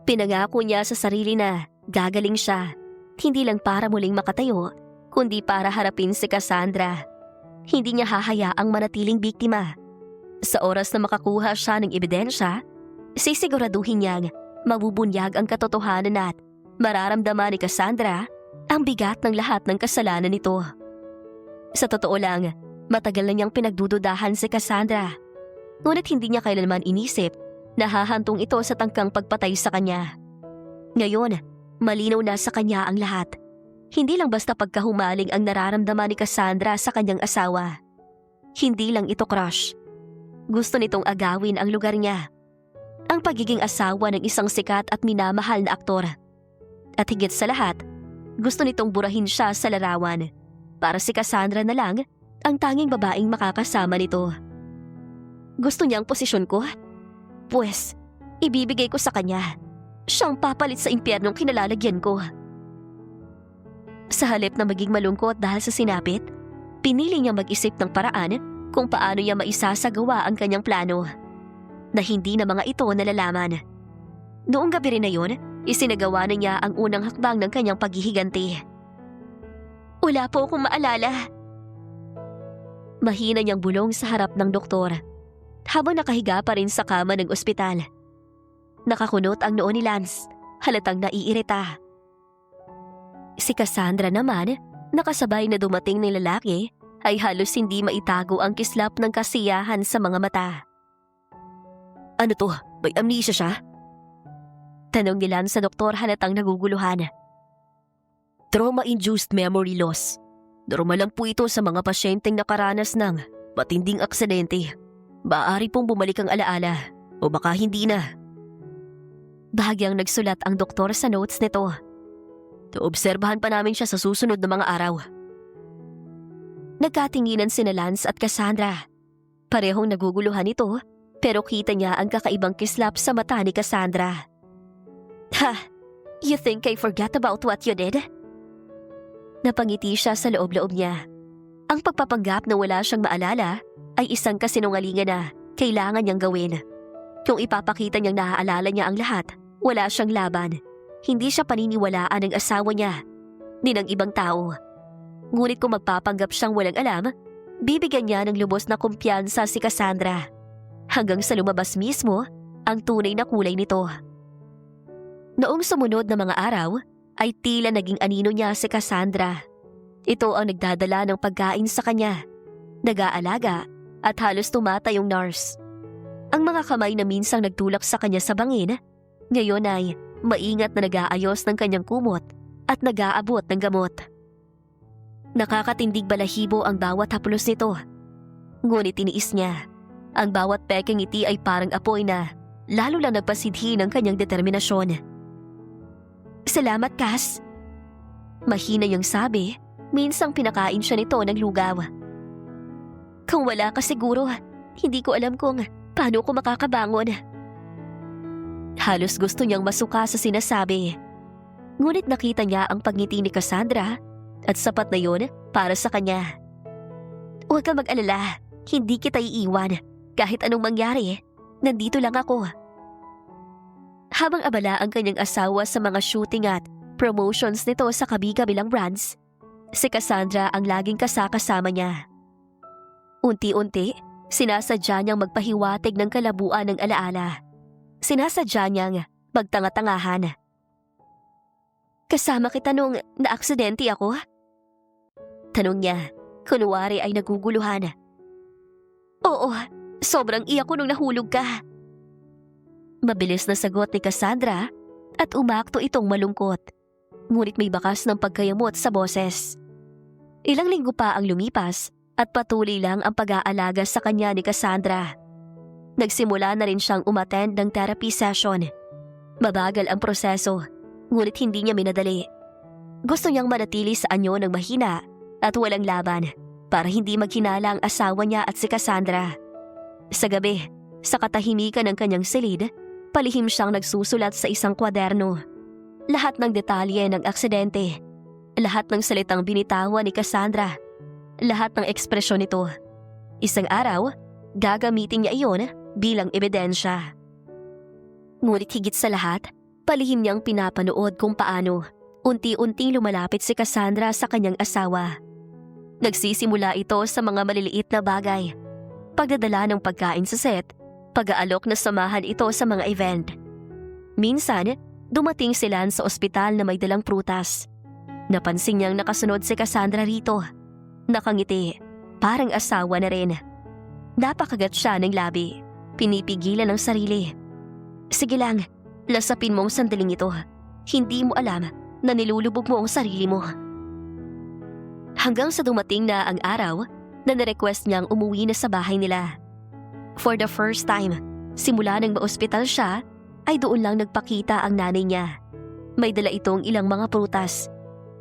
pinangako niya sa sarili na gagaling siya, hindi lang para muling makatayo, kundi para harapin si Cassandra. Hindi niya hahayaang manatiling biktima. Sa oras na makakuha siya ng ebidensya, sisiguraduhin niyang mabubunyag ang katotohanan at mararamdaman ni Cassandra ang bigat ng lahat ng kasalanan nito. Sa totoo lang, matagal na niyang pinagdududahan si Cassandra. Ngunit hindi niya kailanman inisip na hahantong ito sa tangkang pagpatay sa kanya. Ngayon, malinaw na sa kanya ang lahat. Hindi lang basta pagkahumaling ang nararamdaman ni Cassandra sa kanyang asawa. Hindi lang ito crush. Gusto nitong agawin ang lugar niya. Ang pagiging asawa ng isang sikat at minamahal na aktor. At higit sa lahat, gusto nitong burahin siya sa larawan. Para si Cassandra na lang ang tanging babaeng makakasama nito. Gusto niya ang posisyon ko? Pwes, ibibigay ko sa kanya. Siyang papalit sa impyernong kinalalagyan ko. Sa halip na maging malungkot dahil sa sinapit, pinili niya mag-isip ng paraan kung paano niya maisasagawa ang kanyang plano. Na hindi na mga ito nalalaman. Noong gabi rin na yun, isinagawa na niya ang unang hakbang ng kanyang paghihiganti. Wala po akong maalala. Mahina niyang bulong sa harap ng doktor habang nakahiga pa rin sa kama ng ospital. Nakakunot ang noo ni Lance, halatang naiirita. Si Cassandra naman, nakasabay na dumating ng lalaki, ay halos hindi maitago ang kislap ng kasiyahan sa mga mata. Ano to? May amnesia siya? Tanong ni Lance sa doktor halatang naguguluhan. Trauma-induced memory loss. Normal lang po ito sa mga pasyenteng nakaranas ng matinding aksidente. Maaari pong bumalik ang alaala o baka hindi na. Bahagyang nagsulat ang doktor sa notes nito. Obserbahan pa namin siya sa susunod na mga araw. Nagkatinginan sina Lance at Cassandra. Parehong naguguluhan ito pero kita niya ang kakaibang kislap sa mata ni Cassandra. Ha! You think I forgot about what you did? Napangiti siya sa loob-loob niya. Ang pagpapanggap na wala siyang maalala ay isang kasinungalingan na kailangan niyang gawin. Kung ipapakita niyang naaalala niya ang lahat, wala siyang laban. Hindi siya paniniwalaan ng asawa niya, ni ng ibang tao. Ngunit kung magpapanggap siyang walang alam, bibigyan niya ng lubos na kumpiyansa si Cassandra. Hanggang sa lumabas mismo ang tunay na kulay nito. Noong sumunod na mga araw, ay tila naging anino niya si Cassandra. Ito ang nagdadala ng pagkain sa kanya, nag-aalaga at halos tumatay yung nurse. Ang mga kamay na minsang nagtulak sa kanya sa bangin, ngayon ay maingat na nag-aayos ng kanyang kumot at nag-aabot ng gamot. Nakakatindig balahibo ang bawat haplos nito. Ngunit tiniis niya. Ang bawat pekeng ngiti ay parang apoy na lalo lang nagpasidhi ng kanyang determinasyon. Salamat, Cass. Mahina niyang sabi, minsang pinakain siya nito ng lugaw. Kung wala ka siguro, hindi ko alam kung paano ko makakabangon. Halos gusto niyang masuka sa sinasabi. Ngunit nakita niya ang pagngiti ni Cassandra at sapat na yun para sa kanya. Huwag ka mag-alala, hindi kita iiwan. Kahit anong mangyari, nandito lang ako. Habang abala ang kanyang asawa sa mga shooting at promotions nito sa kabi-kabilang brands, si Cassandra ang laging kasakasama niya. Unti-unti, sinasadya niyang magpahiwatig ng kalabuan ng alaala. Sinasadya niyang magtanga-tangahan. Kasama kita nung naaksidente ako? Tanong niya, kunwari ay naguguluhan. Oo, sobrang iyak ko nung nahulog ka. Mabilis na sagot ni Cassandra at umakto itong malungkot. Ngunit may bakas ng pagkayamot sa boses. Ilang linggo pa ang lumipas at patuloy lang ang pag-aalaga sa kanya ni Cassandra. Nagsimula na rin siyang umattend ng therapy session. Mabagal ang proseso, ngunit hindi niya minadali. Gusto niyang manatili sa anyo ng mahina at walang laban para hindi maghinala ang asawa niya at si Cassandra. Sa gabi, sa katahimikan ng kanyang silid, palihim siyang nagsusulat sa isang kwaderno. Lahat ng detalye ng aksidente, lahat ng salitang binitawan ni Cassandra, lahat ng ekspresyon nito. Isang araw, gagamitin niya iyon bilang ebidensya. Ngunit higit sa lahat, palihim niyang pinapanood kung paano unti-unting lumalapit si Cassandra sa kanyang asawa. Nagsisimula ito sa mga maliliit na bagay. Pagdadala ng pagkain sa set, pag-aalok na samahan ito sa mga event. Minsan, dumating sila sa ospital na may dalang prutas. Napansin niyang nakasunod si Cassandra rito. Nakangiti, parang asawa na rin. Napakagat siya ng labi. Pinipigilan ang sarili. Sige lang, lasapin mo ang sandaling ito. Hindi mo alam na nilulubog mo ang sarili mo. Hanggang sa dumating na ang araw na nirequest niyang umuwi na sa bahay nila. For the first time, simula nang ma-ospital siya, ay doon lang nagpakita ang nanay niya. May dala itong ilang mga prutas.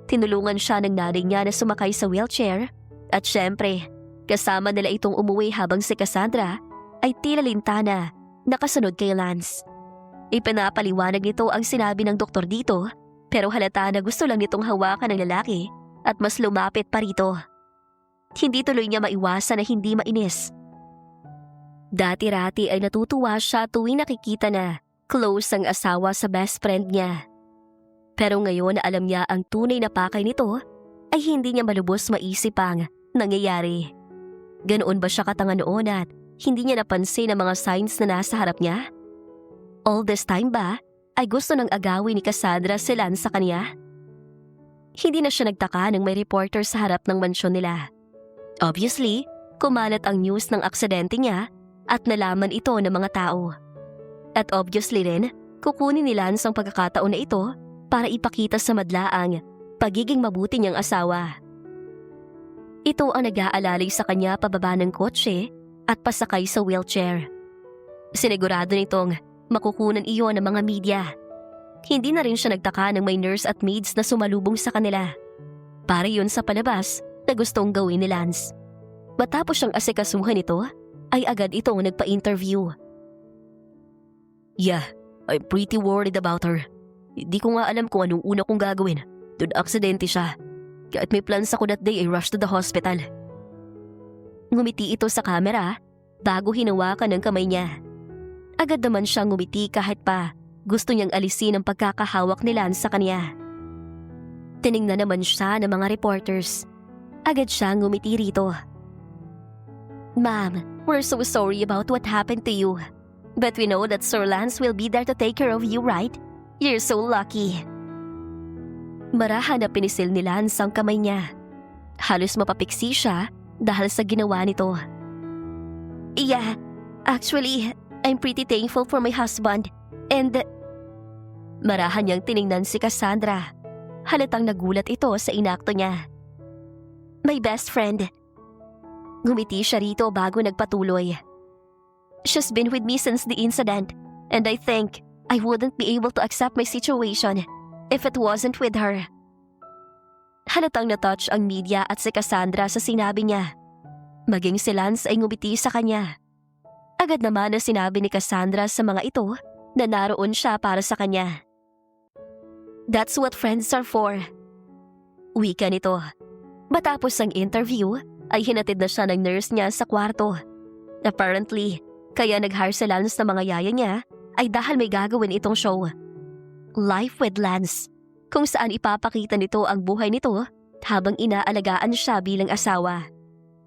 Tinulungan siya ng nanay niya na sumakay sa wheelchair at syempre, kasama nila itong umuwi habang si Cassandra ay tila lintana nakasunod kay Lance. Ipinapaliwanag nito ang sinabi ng doktor dito, pero halata na gusto lang nitong hawakan ng lalaki at mas lumapit pa rito. Hindi tuloy niya maiwasan na hindi mainis. Dati-rati ay natutuwa siya tuwing nakikita na close ang asawa sa best friend niya. Pero ngayon na alam niya ang tunay na pakay nito, ay hindi niya malubos maisip ang nangyayari. Ganoon ba siya katanga noon at hindi niya napansin ang mga signs na nasa harap niya? All this time ba ay gusto ng agawin ni Cassandra si Lance sa kanya? Hindi na siya nagtaka nang may reporter sa harap ng mansyon nila. Obviously, kumalat ang news ng aksidente niya at nalaman ito ng mga tao. At obviously rin, kukunin ni Lance ang pagkakataon na ito para ipakita sa madla ang pagiging mabuti niyang asawa. Ito ang nag-aalalay sa kanya pababa ng kotse at pasakay sa wheelchair. Sinigurado nitong makukunan iyon ng mga media. Hindi na rin siya nagtaka nang may nurse at maids na sumalubong sa kanila. Para yun sa palabas na gustong gawin ni Lance. Matapos siyang asikasuhan ito, ay agad itong nagpa-interview. Yeah, I'm pretty worried about her. Hindi ko nga alam kung anong una kong gagawin. Doon aksidente siya. Kahit may plans ako that day ay rush to the hospital. Ngumiti ito sa kamera bago hinawakan ng kamay niya. Agad naman siyang ngumiti kahit pa gusto niyang alisin ang pagkakahawak ni Lance sa kanya. Tiningnan naman siya ng mga reporters. Agad siyang ngumiti rito. Ma'am, we're so sorry about what happened to you. But we know that Sir Lance will be there to take care of you, right? You're so lucky. Marahan na pinisil ni Lance ang kamay niya. Halos mapapiksi siya dahil sa ginawa nito. Yeah, actually, I'm pretty thankful for my husband and… Marahan niyang tiningnan si Cassandra. Halatang nagulat ito sa inakto niya. My best friend. Ngumiti siya rito bago nagpatuloy. She's been with me since the incident and I think I wouldn't be able to accept my situation if it wasn't with her. Halatang na-touch ang media at si Cassandra sa sinabi niya. Maging si Lance ay ngumiti sa kanya. Agad naman na sinabi ni Cassandra sa mga ito na naroon siya para sa kanya. That's what friends are for. Wika nito. Matapos ang interview, ay hinatid na siya ng nurse niya sa kwarto. Apparently, kaya nag-hire si Lance na mga yaya niya ay dahil may gagawin itong show. Life with Lance, kung saan ipapakita nito ang buhay nito habang inaalagaan siya bilang asawa.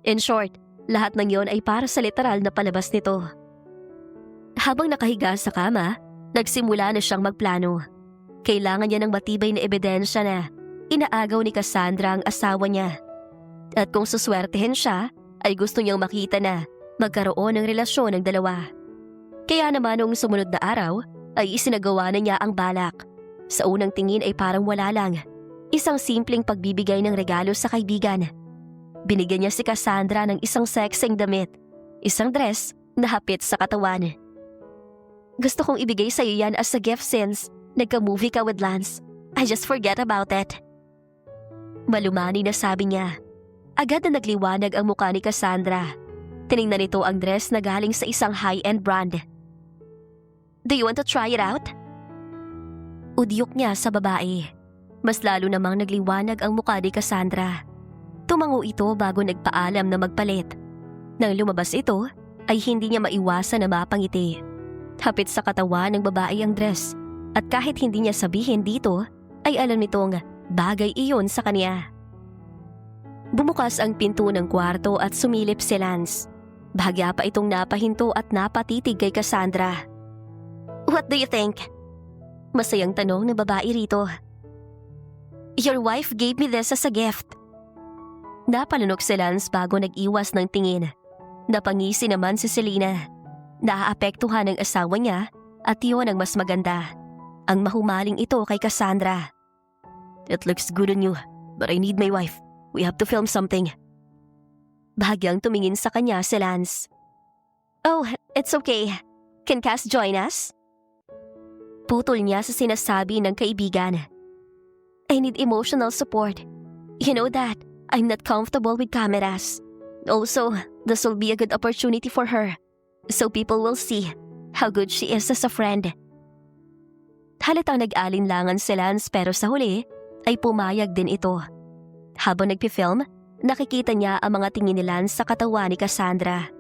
In short, lahat ng yon ay para sa literal na palabas nito. Habang nakahiga sa kama, nagsimula na siyang magplano. Kailangan niya ng matibay na ebidensya na inaagaw ni Cassandra ang asawa niya. At kung suswertehin siya, ay gusto niyang makita na magkaroon ng relasyon ng dalawa. Kaya naman nung sumunod na araw, ay isinagawa na niya ang balak. Sa unang tingin ay parang wala lang. Isang simpleng pagbibigay ng regalo sa kaibigan. Binigyan niya si Cassandra ng isang sexing damit, isang dress na hapit sa katawan. Gusto kong ibigay sa iyo yan as a gift since nagka-movie ka with Lance. I just forget about it. Malumani na sabi niya. Agad na nagliwanag ang mukha ni Cassandra. Tiningnan nito ang dress na galing sa isang high-end brand. Do you want to try it out? Udyok niya sa babae. Mas lalo namang nagliwanag ang mukha ni Cassandra. Tumango ito bago nagpaalam na magpalit. Nang lumabas ito, ay hindi niya maiwasan na mapangiti. Hapit sa katawan ng babae ang dress. At kahit hindi niya sabihin dito, ay alam nitong bagay iyon sa kanya. Bumukas ang pinto ng kwarto at sumilip si Lance. Bahagya pa itong napahinto at napatitig kay Cassandra. What do you think? Masayang tanong ng babae rito. Your wife gave me this as a gift. Napalunok si Lance bago nag-iwas ng tingin. Napangisi naman si Selena. Naaapektuhan ang asawa niya at iyon ang mas maganda. Ang mahumaling ito kay Cassandra. It looks good on you, but I need my wife. We have to film something. Bahagyang tumingin sa kanya si Lance. Oh, it's okay. Can Cass join us? Putol niya sa sinasabi ng kaibigan. I need emotional support. You know that, I'm not comfortable with cameras. Also, this will be a good opportunity for her. So people will see how good she is as a friend. Halatang nag-alinlangan si Lance pero sa huli ay pumayag din ito. Habang nagpi-film, nakikita niya ang mga tingin ni Lance sa katawan ni Cassandra.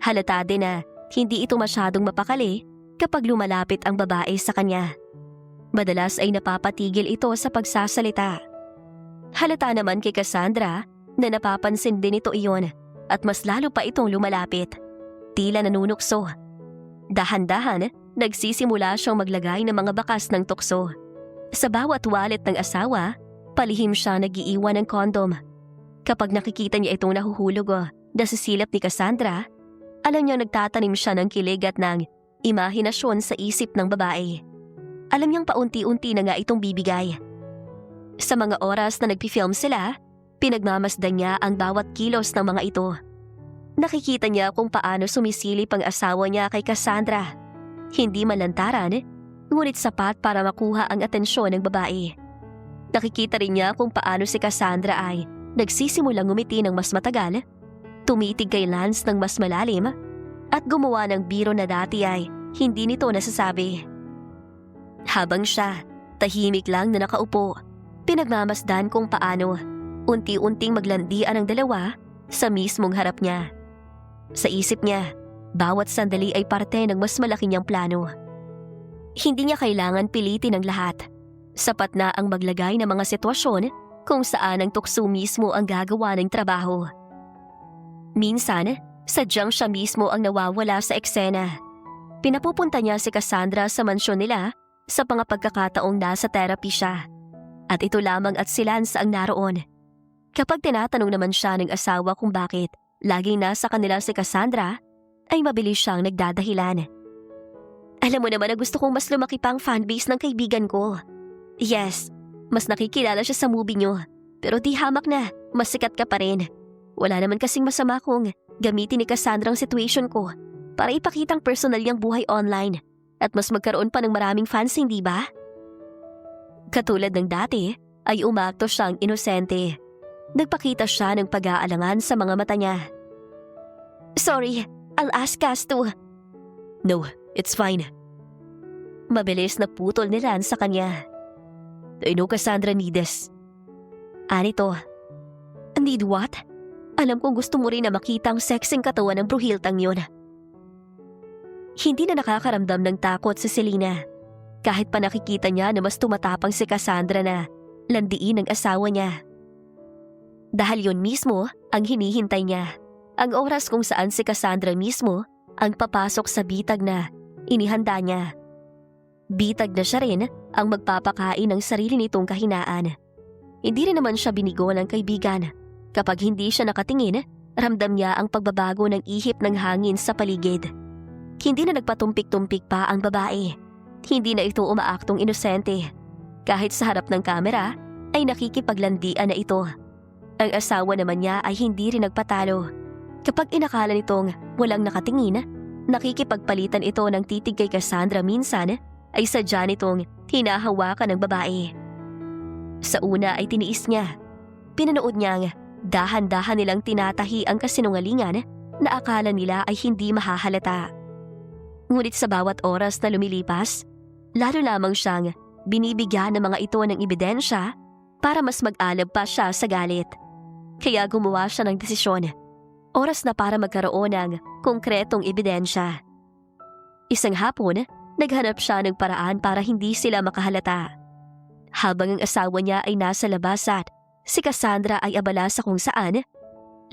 Halata din na hindi ito masyadong mapakali kapag lumalapit ang babae sa kanya. Madalas ay napapatigil ito sa pagsasalita. Halata naman kay Cassandra na napapansin din ito iyon at mas lalo pa itong lumalapit. Tila nanunukso. Dahan-dahan, nagsisimula siyang maglagay ng mga bakas ng tukso. Sa bawat wallet ng asawa, palihim siya nag-iiwan ng kondom. Kapag nakikita niya itong nahuhulog na sisilap ni Cassandra, alam niya nagtatanim siya ng kilig at ng imahinasyon sa isip ng babae. Alam niyang paunti-unti na nga itong bibigay. Sa mga oras na nagpi-film sila, pinagmamasdan niya ang bawat kilos ng mga ito. Nakikita niya kung paano sumisilip ang asawa niya kay Cassandra. Hindi malantaran, ngunit sapat para makuha ang atensyon ng babae. Nakikita rin niya kung paano si Cassandra ay nagsisimulang ngumiti ng mas matagal, tumitig kay Lance ng mas malalim, at gumawa ng biro na dati ay hindi nito nasasabi. Habang siya, tahimik lang na nakaupo, pinagmamasdan kung paano unti-unting maglandian ang dalawa sa mismong harap niya. Sa isip niya, bawat sandali ay parte ng mas malaki niyang plano. Hindi niya kailangan pilitin ang lahat. Sapat na ang maglagay ng mga sitwasyon kung saan ang tukso mismo ang gagawa ng trabaho. Minsan, sadyang siya mismo ang nawawala sa eksena. Pinapupunta niya si Cassandra sa mansyon nila sa mga pagkakataong nasa therapy siya. At ito lamang at si Lance ang naroon. Kapag tinatanong naman siya ng asawa kung bakit laging nasa kanila si Cassandra, ay mabilis siyang nagdadahilan. Alam mo naman na gusto kong mas lumaki pa ang fanbase ng kaibigan ko. Yes, mas nakikilala siya sa movie niyo. Pero di hamak na, mas sikat ka pa rin. Wala naman kasing masama kung gamitin ni Cassandra ang situation ko para ipakitang personal niyang buhay online at mas magkaroon pa ng maraming fans, hindi ba? Katulad ng dati, ay umakto siyang inosente. Nagpakita siya ng pag-aalangan sa mga mata niya. Sorry, I'll ask Cass to. No, it's fine. Mabilis na putol ni Lance sa kanya. I know Cassandra need this. Anito? Need what? Alam kong gusto mo rin na makita ang sexing katawan ng bruhiltang yun. Hindi na nakakaramdam ng takot si Selena. Kahit pa nakikita niya na mas tumatapang si Cassandra na landiin ang asawa niya. Dahil yun mismo ang hinihintay niya. Ang oras kung saan si Cassandra mismo ang papasok sa bitag na inihanda niya. Bitag na siya rin ang magpapakain ng sarili nitong kahinaan. Hindi rin naman siya binigo ng kaibigan. Kapag hindi siya nakatingin, ramdam niya ang pagbabago ng ihip ng hangin sa paligid. Hindi na nagpatumpik-tumpik pa ang babae. Hindi na ito umaaktong inosente. Kahit sa harap ng kamera, ay nakikipaglandian na ito. Ang asawa naman niya ay hindi rin nagpatalo. Kapag inakala nitong walang nakatingin, nakikipagpalitan ito ng titig kay Cassandra minsan ay sadya nitong hinahawakan ng babae. Sa una ay tiniis niya. Pinanood niyang dahan-dahan nilang tinatahi ang kasinungalingan na akala nila ay hindi mahahalata. Ngunit sa bawat oras na lumilipas, lalo lamang siyang binibigyan ng mga ito ng ebidensya para mas mag-alab pa siya sa galit. Kaya gumawa siya ng desisyon. Oras na para magkaroon ng konkretong ebidensya. Isang hapon, naghanap siya ng paraan para hindi sila makahalata. Habang ang asawa niya ay nasa labas at si Cassandra ay abala sa kung saan,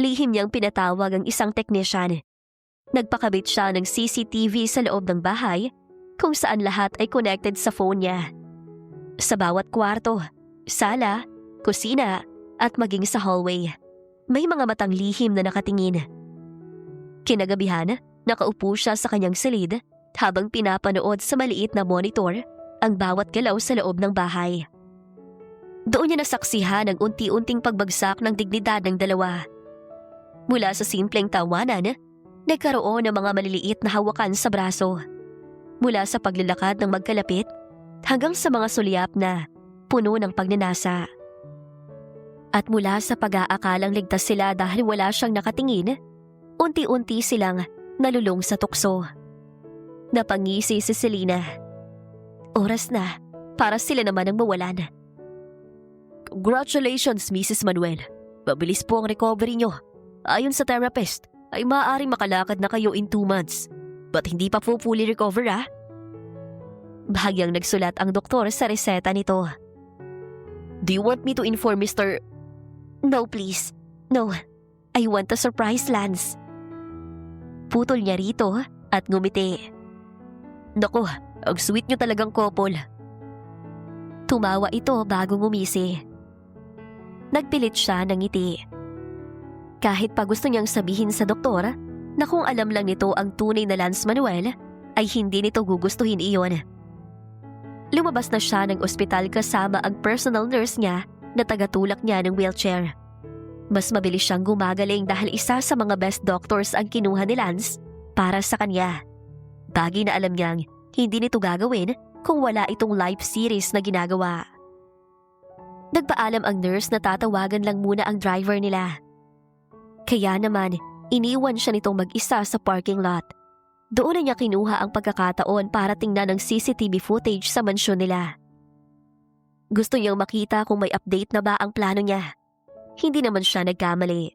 lihim niyang pinatawag ang isang teknisyan. Nagpakabit siya ng CCTV sa loob ng bahay kung saan lahat ay connected sa phone niya. Sa bawat kwarto, sala, kusina at maging sa hallway, may mga matang lihim na nakatingin. Kinagabihan, nakaupo siya sa kanyang silid habang pinapanood sa maliit na monitor ang bawat galaw sa loob ng bahay. Doon niya nasaksihan ang unti-unting pagbagsak ng dignidad ng dalawa. Mula sa simpleng tawanan, nagkaroon ng mga maliliit na hawakan sa braso. Mula sa paglalakad ng magkalapit hanggang sa mga sulyap na puno ng pagnanasa. At mula sa pag-aakalang ligtas sila dahil wala siyang nakatingin, unti-unti silang nalulong sa tukso. Napangisi si Selena. Oras na para sila naman ang mawalan. Congratulations, Mrs. Manuel. Mabilis po ang recovery nyo. Ayon sa therapist, ay maaaring makalakad na kayo in 2 months. But hindi pa po fully recover, ah? Bahagyang nagsulat ang doktor sa reseta nito. Do you want me to inform Mr. No, please. No. I want to surprise Lance. Putol niya rito at ngumiti. Naku, ang sweet niyo talagang couple. Tumawa ito bago ngumisi. Nagpilit siya ng ngiti. Kahit pa gusto niyang sabihin sa doktor na kung alam lang nito ang tunay na Lance Manuel, ay hindi nito gugustuhin iyon. Lumabas na siya ng ospital kasama ang personal nurse niya na tagatulak niya ng wheelchair. Mas mabilis siyang gumagaling dahil isa sa mga best doctors ang kinuha ni Lance para sa kanya. Bagay na alam niyang hindi nito gagawin kung wala itong live series na ginagawa. Nagpaalam ang nurse na tatawagan lang muna ang driver nila. Kaya naman, iniwan siya nitong mag-isa sa parking lot. Doon na niya kinuha ang pagkakataon para tingnan ang CCTV footage sa mansyon nila. Gusto niyang makita kung may update na ba ang plano niya. Hindi naman siya nagkamali.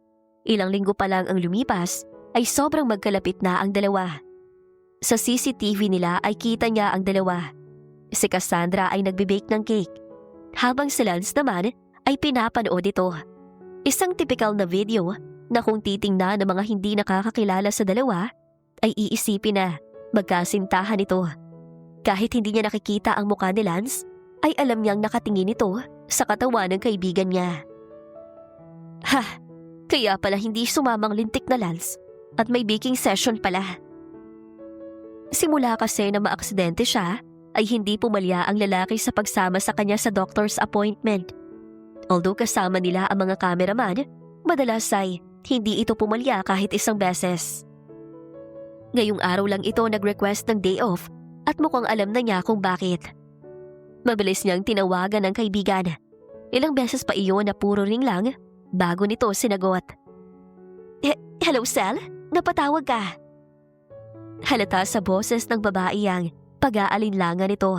Ilang linggo pa lang ang lumipas ay sobrang magkalapit na ang dalawa. Sa CCTV nila ay kita niya ang dalawa. Si Cassandra ay nagbe-bake ng cake, habang si Lance naman ay pinapanood ito. Isang typical na video na kung titingnan ng mga hindi nakakakilala sa dalawa ay iisipin na magkasintahan ito. Kahit hindi niya nakikita ang mukha ni Lance, ay alam niyang nakatingin ito sa katawan ng kaibigan niya. Ha! Kaya pala hindi sumamang lintik na Lance at may baking session pala. Simula kasi na maaksidente siya, ay hindi pumalya ang lalaki sa pagsama sa kanya sa doctor's appointment. Although kasama nila ang mga cameraman, madalas ay hindi ito pumalya kahit isang beses. Ngayong araw lang ito nag-request ng day off at mukhang alam na niya kung bakit. Mabilis niyang tinawagan ng kaibigan. Ilang beses pa iyon na puro ring lang bago nito sinagot. Hello, Sel? Napatawag ka? Halata sa boses ng babae ang pag-aalinlangan nito.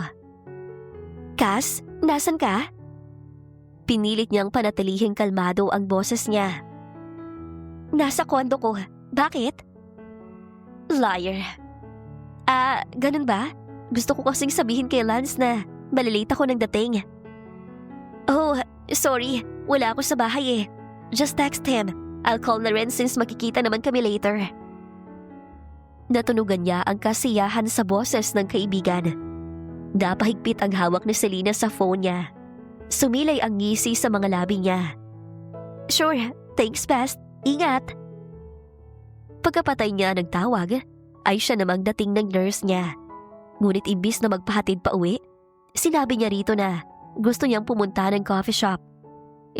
Cass, nasan ka? Pinilit niyang panatilihing kalmado ang boses niya. Nasa kondo ko. Bakit? Liar. Ganun ba? Gusto ko kasing sabihin kay Lance na malilate ako ng dating. Oh, sorry. Wala ako sa bahay eh. Just text him. I'll call na rin since makikita naman kami later. Natunugan niya ang kasiyahan sa boses ng kaibigan. Napahigpit ang hawak ni Selena sa phone niya. Sumilay ang ngisi sa mga labi niya. Sure, thanks best. Ingat. Pagkapatay niya ng tawag, ay siya namang dating ng nurse niya. Ngunit imbis na magpahatid pa uwi, sinabi niya rito na gusto niyang pumunta ng coffee shop.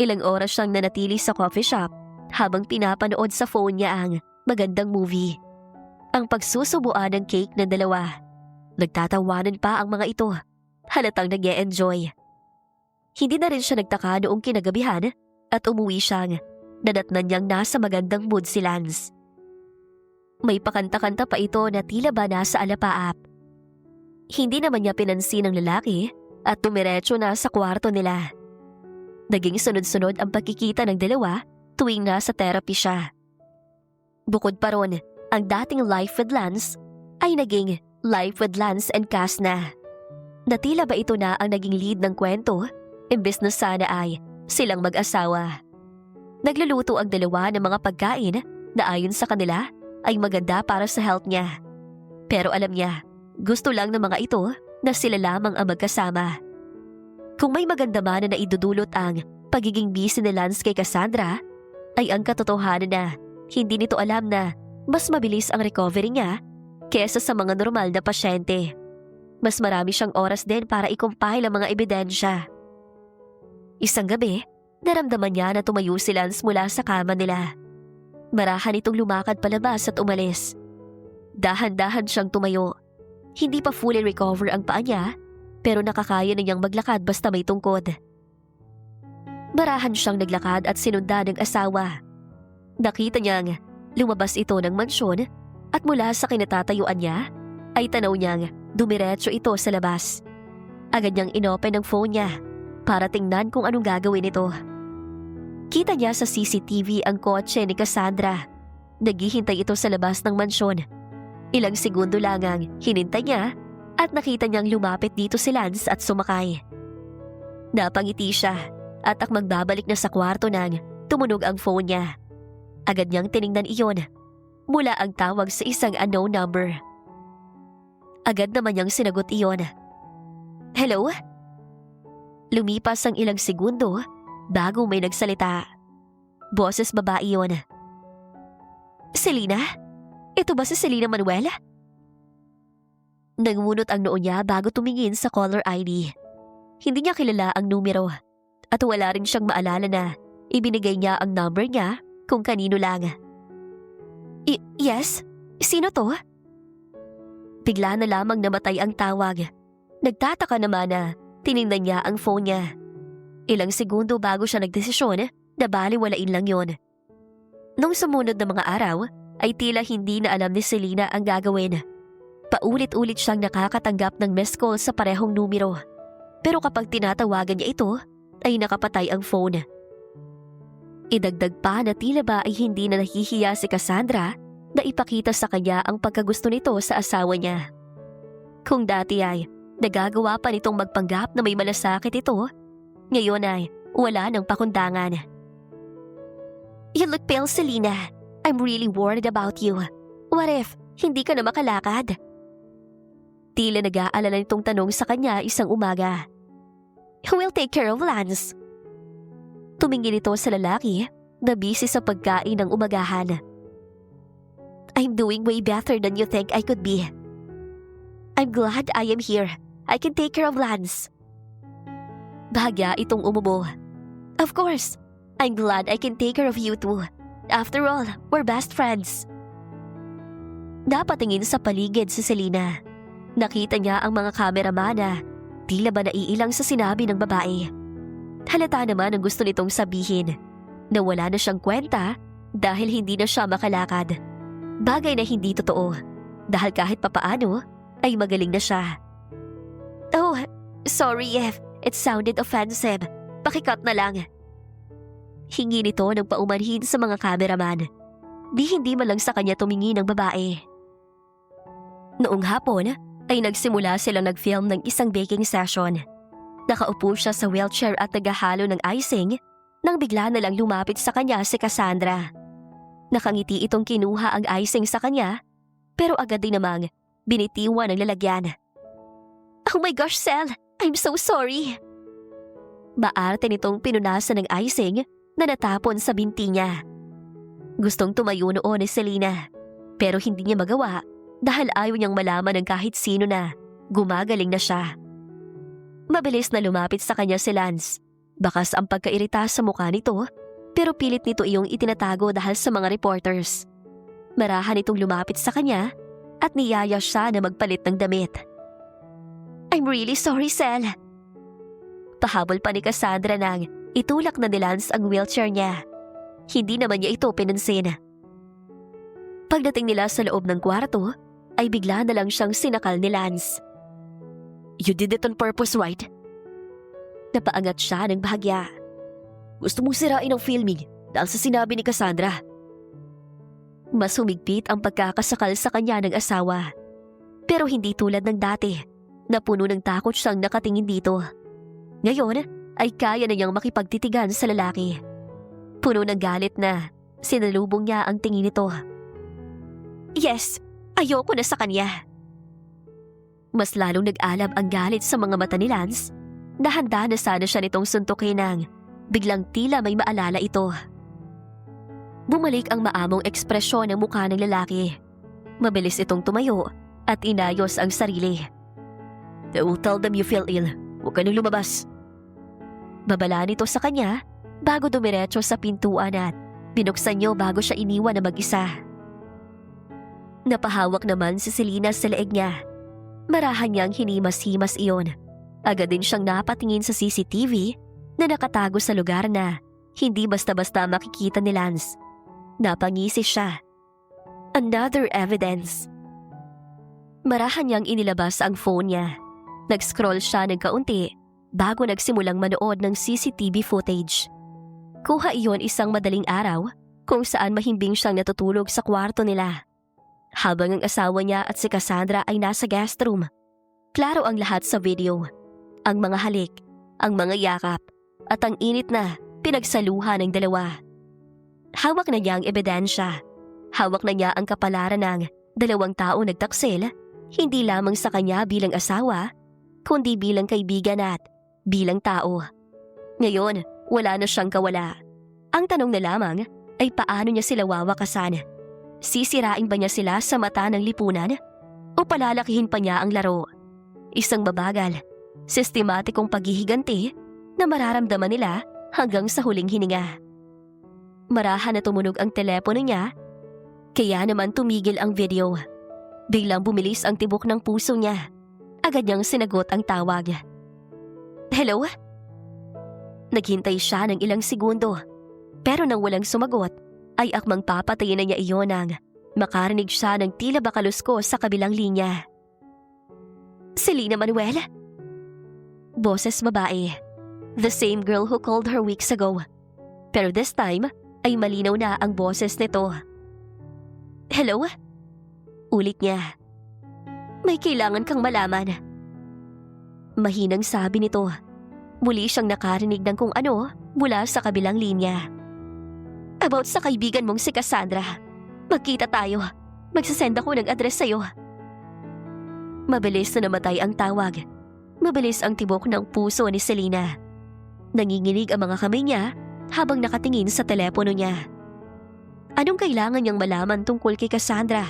Ilang oras siyang nanatili sa coffee shop habang pinapanood sa phone niya ang magandang movie. Ang pagsusubuan ng cake ng dalawa. Nagtatawanan pa ang mga ito. Halatang nag-e-enjoy. Hindi na rin siya nagtaka noong kinagabihan at umuwi siyang nadatnan niyang nasa magandang mood si Lance. May pakanta-kanta pa ito na tila ba nasa alapaap. Hindi naman niya pinansin ang lalaki at tumiretso na sa kwarto nila. Naging sunod-sunod ang pagkikita ng dalawa tuwing nasa therapy siya. Bukod pa ron, ang dating Life with Lance ay naging Life with Lance and Cass na. Natila ba ito na ang naging lead ng kwento, imbes na sana ay silang mag-asawa. Nagluluto ang dalawa ng mga pagkain na ayon sa kanila ay maganda para sa health niya. Pero alam niya, gusto lang ng mga ito na sila lamang ang magkasama. Kung may maganda man na idudulot ang pagiging busy ni Lance kay Cassandra, ay ang katotohanan na hindi nito alam na mas mabilis ang recovery niya kesa sa mga normal na pasyente. Mas marami siyang oras din para i-compile ang mga ebidensya. Isang gabi, naramdaman niya na tumayo si Lance mula sa kama nila. Marahan itong lumakad palabas at umalis. Dahan-dahan siyang tumayo. Hindi pa fully recover ang paa niya, pero nakakaya na niyang maglakad basta may tungkod. Marahan siyang naglakad at sinundan ng asawa. Nakita niyang lumabas ito ng mansyon at mula sa kinatatayuan niya ay tanaw niyang dumiretso ito sa labas. Agad niyang inopen ang phone niya para tingnan kung anong gagawin nito. Kita niya sa CCTV ang kotse ni Cassandra. Naghihintay ito sa labas ng mansyon. Ilang segundo lang ang hinintay niya at nakita niyang lumapit dito si Lance at sumakay. Napangiti siya at akmang babalik na sa kwarto nang tumunog ang phone niya. Agad niyang tiningnan iyon. Mula ang tawag sa isang unknown number. Agad naman niyang sinagot iyon. Hello? Lumipas ang ilang segundo bago may nagsalita. Boses babae iyon. Selena? Ito ba si Selena Manuel? Nangunot ang noo niya bago tumingin sa caller ID. Hindi niya kilala ang numero at wala rin siyang maalala na ibinigay niya ang number niya kung kanino lang. Yes? Sino to? Bigla na lamang namatay ang tawag. Nagtataka naman na tiningnan niya ang phone niya. Ilang segundo bago siya nagdesisyon na baliwalain lang yon. Nung sumunod na mga araw, ay tila hindi na alam ni Selena ang gagawin. Paulit-ulit siyang nakakatanggap ng missed call sa parehong numero. Pero kapag tinatawagan niya ito, ay nakapatay ang phone. Idagdag pa na tila ba ay hindi na nahihiya si Cassandra na ipakita sa kanya ang pagkagusto nito sa asawa niya. Kung dati ay nagagawa pa nitong magpanggap na may malasakit ito, ngayon ay wala nang pakundangan. You look pale, Selena. I'm really worried about you. What if hindi ka na makalakad? Tila nag-aalala nitong tanong sa kanya isang umaga. Who will take care of Lance? Tumingin ito sa lalaki na busy sa pagkain ng umagahan. I'm doing way better than you think I could be. I'm glad I am here. I can take care of Lance. Bahagya itong umubo. Of course, I'm glad I can take care of you too. After all, we're best friends. Napatingin sa paligid si Selena. Nakita niya ang mga kameraman na tila ba naiilang sa sinabi ng babae. Halata naman ang gusto nitong sabihin na wala na siyang kwenta dahil hindi na siya makalakad. Bagay na hindi totoo dahil kahit papaano ay magaling na siya. Oh, sorry if it sounded offensive. Pakikat na lang. Hingi nito ng paumanhin sa mga kameraman. Hindi man lang sa kanya tumingin ng babae. Noong hapon ay nagsimula silang nag-film ng isang baking session. Nakaupo siya sa wheelchair at naghahalo ng icing nang bigla na lang lumapit sa kanya si Cassandra. Nakangiti itong kinuha ang icing sa kanya pero agad din namang binitiwan ng lalagyan. Oh my gosh, Sel! I'm so sorry! Maarte nitong pinunasan ng icing na natapon sa binti niya. Gustong tumayo noon ni Selena pero hindi niya magawa dahil ayaw niyang malaman ng kahit sino na gumagaling na siya. Mabilis na lumapit sa kanya si Lance. Bakas ang pagkairita sa mukha nito pero pilit nito iyong itinatago dahil sa mga reporters. Marahan itong lumapit sa kanya at niyaya siya na magpalit ng damit. I'm really sorry, Sel. Pahabol pa ni Cassandra nang itulak na ni Lance ang wheelchair niya. Hindi naman niya ito pinansin. Pagdating nila sa loob ng kwarto, ay bigla na lang siyang sinakal ni Lance. You did it on purpose, right? Napaangat siya ng bahagya. Gusto mong sirain ang filming dahil sa sinabi ni Cassandra. Mas humigpit ang pagkakasakal sa kanya ng asawa. Pero hindi tulad ng dati na puno ng takot siyang nakatingin dito. Ngayon ay kaya na niyang makipagtitigan sa lalaki. Puno ng galit na sinalubong niya ang tingin nito. Yes, ayoko na sa kanya. Mas lalong nag-alab ang galit sa mga mata ni Lance na handa na sana siya nitong suntukin nang biglang tila may maalala ito. Bumalik ang maamong ekspresyon ng mukha ng lalaki. Mabilis itong tumayo at inayos ang sarili. Tell them you feel ill. Huwag ka nang lumabas. Babala nito sa kanya bago dumiretso sa pintuan at binuksan niyo bago siya iniwan na mag-isa. Napahawak naman si Selena sa leeg niya. Marahan niyang hinimas-himas iyon. Agad din siyang napatingin sa CCTV na nakatago sa lugar na hindi basta-basta makikita ni Lance. Napangisi siya. Another evidence. Marahan niyang inilabas ang phone niya. Nag-scroll siya ng kaunti bago nagsimulang manood ng CCTV footage. Kuha iyon isang madaling araw kung saan mahimbing siyang natutulog sa kwarto nila. Habang ang asawa niya at si Cassandra ay nasa guest room. Klaro ang lahat sa video. Ang mga halik, ang mga yakap, at ang init na pinagsaluhan ng dalawa. Hawak na niya ang ebidensya. Hawak na niya ang kapalaran ng 2 taong nagtaksil, hindi lamang sa kanya bilang asawa, kundi bilang kaibigan at bilang tao. Ngayon, wala na siyang kawala. Ang tanong na lamang ay paano niya sila wawakasan? Sisirain ba niya sila sa mata ng lipunan? O palalakihin pa niya ang laro? Isang mabagal, sistematikong paghihiganti na mararamdaman nila hanggang sa huling hininga. Marahan na tumunog ang telepono niya, kaya naman tumigil ang video. Biglang bumilis ang tibok ng puso niya. Agad niyang sinagot ang tawag. Hello? Naghintay siya ng ilang segundo, pero nang walang sumagot, ay akmang papatayin na niya iyon nang makarinig siya ng tila bakalusko sa kabilang linya. Selena Manuel? Boses babae. The same girl who called her weeks ago. Pero this time, ay malinaw na ang boses nito. Hello? Ulit niya. May kailangan kang malaman. Mahinang sabi nito. Muli siyang nakarinig ng kung ano mula sa kabilang linya. About sa kaibigan mong si Cassandra. Magkita tayo. Magsasend ako ng address sa'yo. Mabilis na namatay ang tawag. Mabilis ang tibok ng puso ni Selena. Nanginginig ang mga kamay niya habang nakatingin sa telepono niya. Anong kailangan niyang malaman tungkol kay Cassandra?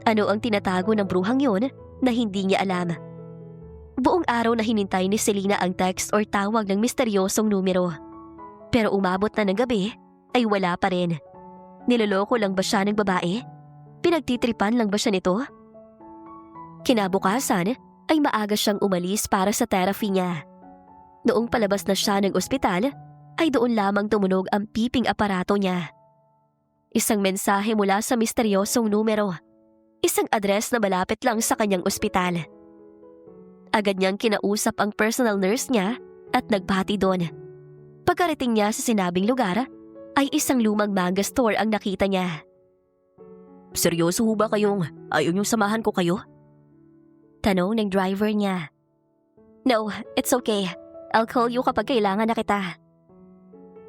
Ano ang tinatago ng bruhang yon na hindi niya alam? Buong araw na hinintay ni Selena ang text or tawag ng misteryosong numero. Pero umabot na ng gabi ay wala pa rin. Niloloko lang ba siya ng babae? Pinagtitripan lang ba siya nito? Kinabukasan ay maaga siyang umalis para sa therapy niya. Noong palabas na siya ng ospital, ay doon lamang tumunog ang piping aparato niya. Isang mensahe mula sa misteryosong numero. Isang address na malapit lang sa kanyang ospital. Agad niyang kinausap ang personal nurse niya at nagbati doon. Pagkarating niya sa sinabing lugar, ay isang lumang manga store ang nakita niya. Seryoso ho ba kayong ayaw niyong samahan ko kayo? Tanong ng driver niya. No, it's okay. I'll call you kapag kailangan na kita.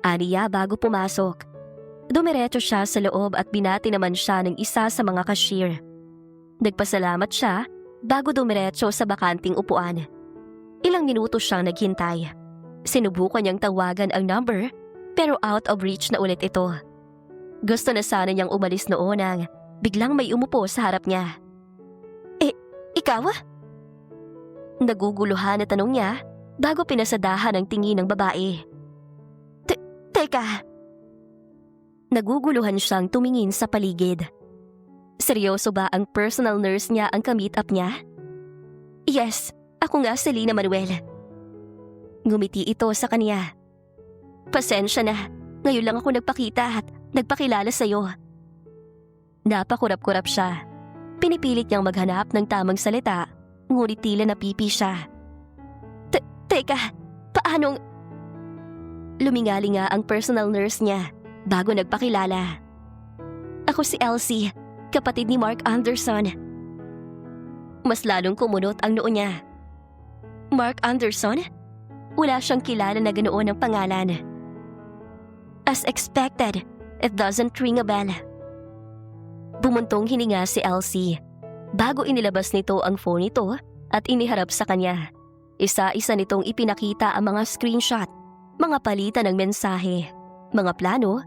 Aniya bago pumasok. Dumiretso siya sa loob at binati naman siya ng isa sa mga cashier. Nagpasalamat siya bago dumiretso sa bakanting upuan. Ilang minuto siyang naghintay. Sinubukan niyang tawagan ang number pero out of reach na ulit ito. Gusto na sana niyang umalis noon nang biglang may umupo sa harap niya. Ikaw? Naguguluhan na tanong niya bago pinasadahan ang tingin ng babae. Teka. Naguguluhan siyang tumingin sa paligid. Seryoso ba ang personal nurse niya ang ka-meet up niya? Yes, ako nga Selena Manuel. Ngumiti ito sa kanya. Pasensya na, ngayon lang ako nagpakita at nagpakilala sa'yo. Napakurap-kurap siya. Pinipilit niyang maghanap ng tamang salita, ngunit tila napipi siya. Teka, paanong... Lumingali nga ang personal nurse niya bago nagpakilala. Ako si Elsie, kapatid ni Mark Anderson. Mas lalong kumunot ang noo niya. Mark Anderson? Wala siyang kilala na ganoon ang pangalan. As expected, it doesn't ring a bell. Bumuntong hininga si Elsie. Bago inilabas nito ang phone nito at iniharap sa kanya. Isa-isa nitong ipinakita ang mga screenshot, mga palitan ng mensahe, mga plano,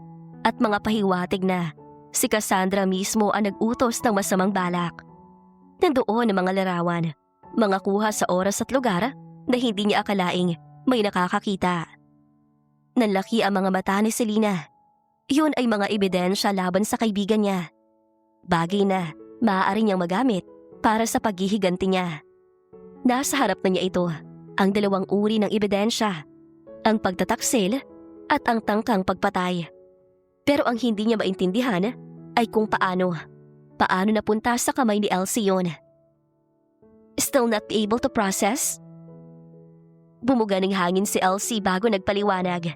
at mga pahiwatig na si Cassandra mismo ang nag-utos ng masamang balak. Nandoon ang mga larawan, mga kuha sa oras at lugar na hindi niya akalaing may nakakakita. Nanlaki ang mga mata ni Selena. Yun ay mga ebidensya laban sa kaibigan niya. Bagay na maaari niyang magamit para sa paghihiganti niya. Nasa harap na niya ito ang dalawang uri ng ebidensya, ang pagtataksil at ang tangkang pagpatay. Pero ang hindi niya maintindihan ay kung paano napunta sa kamay ni Elsie yun. Still not able to process? Bumuga ng hangin si Elsie bago nagpaliwanag.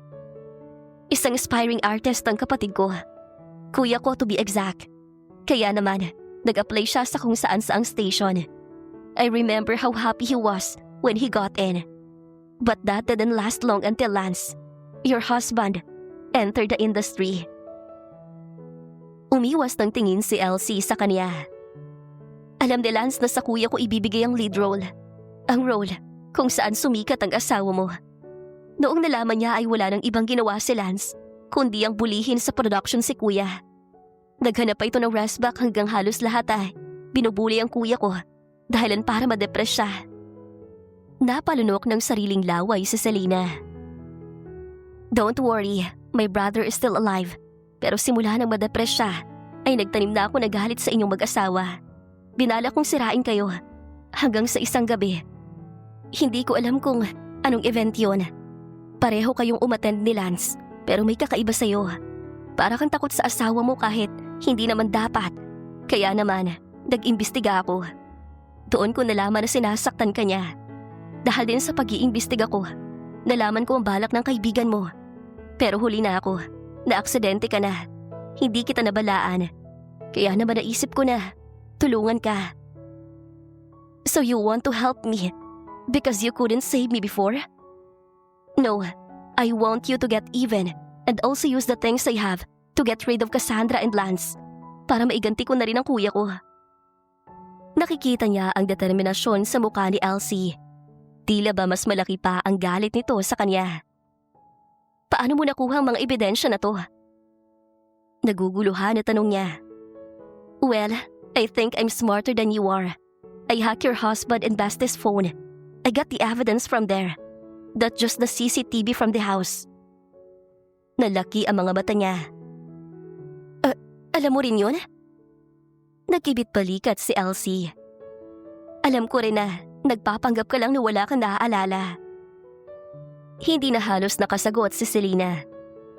Isang aspiring artist ang kapatid ko. Kuya ko to be exact. Kaya naman, nag-apply siya sa kung saan-saang station. I remember how happy he was when he got in. But that didn't last long until Lance, your husband, entered the industry. Umiwas ng tingin si Elsie sa kanya. Alam ni Lance na sa kuya ko ibibigay ang lead role. Ang role kung saan sumikat ang asawa mo. Noong nalaman niya ay wala nang ibang ginawa si Lance, kundi ang bulihin sa production si kuya. Naghanap pa ito ng restback hanggang halos lahat ay binubuli ang kuya ko dahilan para madepress siya. Napalunok ng sariling laway si Selena. Don't worry, my brother is still alive. Pero simula nang madepress siya, ay nagtanim na ako ng galit sa inyong mag-asawa. Binala kong sirain kayo hanggang sa isang gabi. Hindi ko alam kung anong event yon. Pareho kayong umattend ni Lance, pero may kakaiba sa'yo. Para kang takot sa asawa mo kahit hindi naman dapat. Kaya naman, nag-imbestiga ako. Doon ko nalaman na sinasaktan ka niya. Dahil din sa pag-iimbestiga ko, nalaman ko ang balak ng kaibigan mo. Pero huli na ako, na-aksidente ka na. Hindi kita nabalaan. Kaya naman naisip ko na, tulungan ka. So you want to help me because you couldn't save me before? No, I want you to get even and also use the things I have to get rid of Cassandra and Lance para maiganti ko na rin ang kuya ko. Nakikita niya ang determinasyon sa mukha ni Elsie. Tila ba mas malaki pa ang galit nito sa kanya. Paano mo nakuha ang mga ebidensya na to? Naguguluhan na tanong niya. Well, I think I'm smarter than you are. I hacked your husband and bestie's phone. I got the evidence from there. That's just the CCTV from the house. Nalaki ang mga mata niya. Alam mo rin yun? Nagkibit balikat si Elsie. Alam ko rin na nagpapanggap ka lang na wala kang naaalala. Hindi na halos nakasagot si Selena.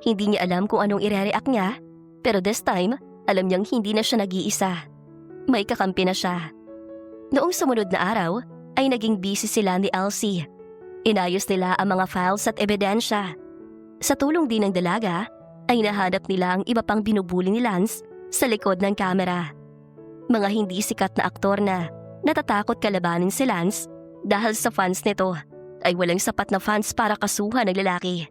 Hindi niya alam kung anong ire-react niya, pero this time, alam niyang hindi na siya nag-iisa. May kakampi na siya. Noong sumunod na araw, ay naging busy sila ni Elsie. Inayos nila ang mga files at ebidensya. Sa tulong din ng dalaga, ay nahanap nila ang iba pang binubuli ni Lance sa likod ng kamera. Mga hindi sikat na aktor na natatakot kalabanin si Lance dahil sa fans nito ay walang sapat na fans para kasuhan ng lalaki.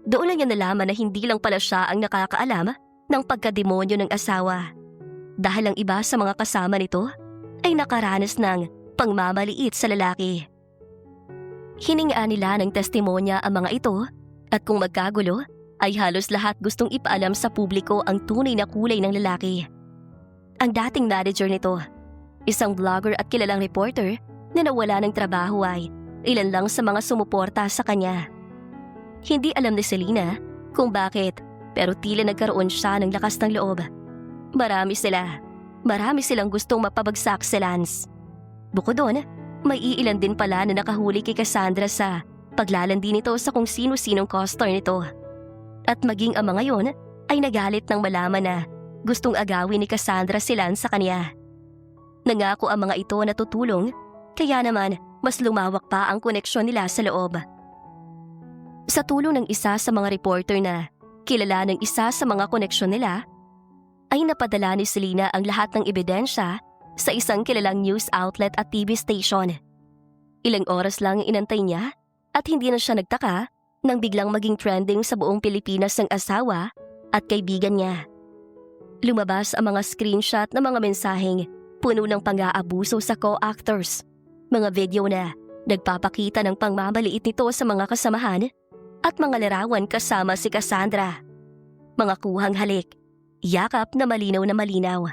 Doon lang niya nalaman na hindi lang pala siya ang nakakaalam ng pagkademonyo ng asawa. Dahil ang iba sa mga kasama nito ay nakaranas ng pangmamaliit sa lalaki. Hiningaan nila ng testimonya ang mga ito at kung magkagulo ay halos lahat gustong ipaalam sa publiko ang tunay na kulay ng lalaki. Ang dating manager nito, isang vlogger at kilalang reporter na nawala ng trabaho ay ilan lang sa mga sumuporta sa kanya. Hindi alam ni Selena kung bakit pero tila nagkaroon siya ng lakas ng loob. Marami silang gustong mapabagsak si Lance. Bukod doon, may iilan din pala na nakahuli kay Cassandra sa paglalandi nito sa kung sino-sinong co-star nito. At maging ang mga yon ay nagalit nang malaman na gustong agawin ni Cassandra si Lance sa kanya. Nangako ang mga ito na tutulong, kaya naman mas lumawak pa ang koneksyon nila sa loob. Sa tulong ng isa sa mga reporter na kilala ng isa sa mga koneksyon nila, ay napadala ni Selena ang lahat ng ebidensya sa isang kilalang news outlet at TV station. Ilang oras lang ang inantay niya at hindi na siya nagtaka nang biglang maging trending sa buong Pilipinas ng asawa at kaibigan niya. Lumabas ang mga screenshot ng mga mensaheng puno ng pang-aabuso sa co-actors, mga video na nagpapakita ng pangmamaliit nito sa mga kasamahan at mga larawan kasama si Cassandra. Mga kuhang halik, yakap na malinaw na malinaw.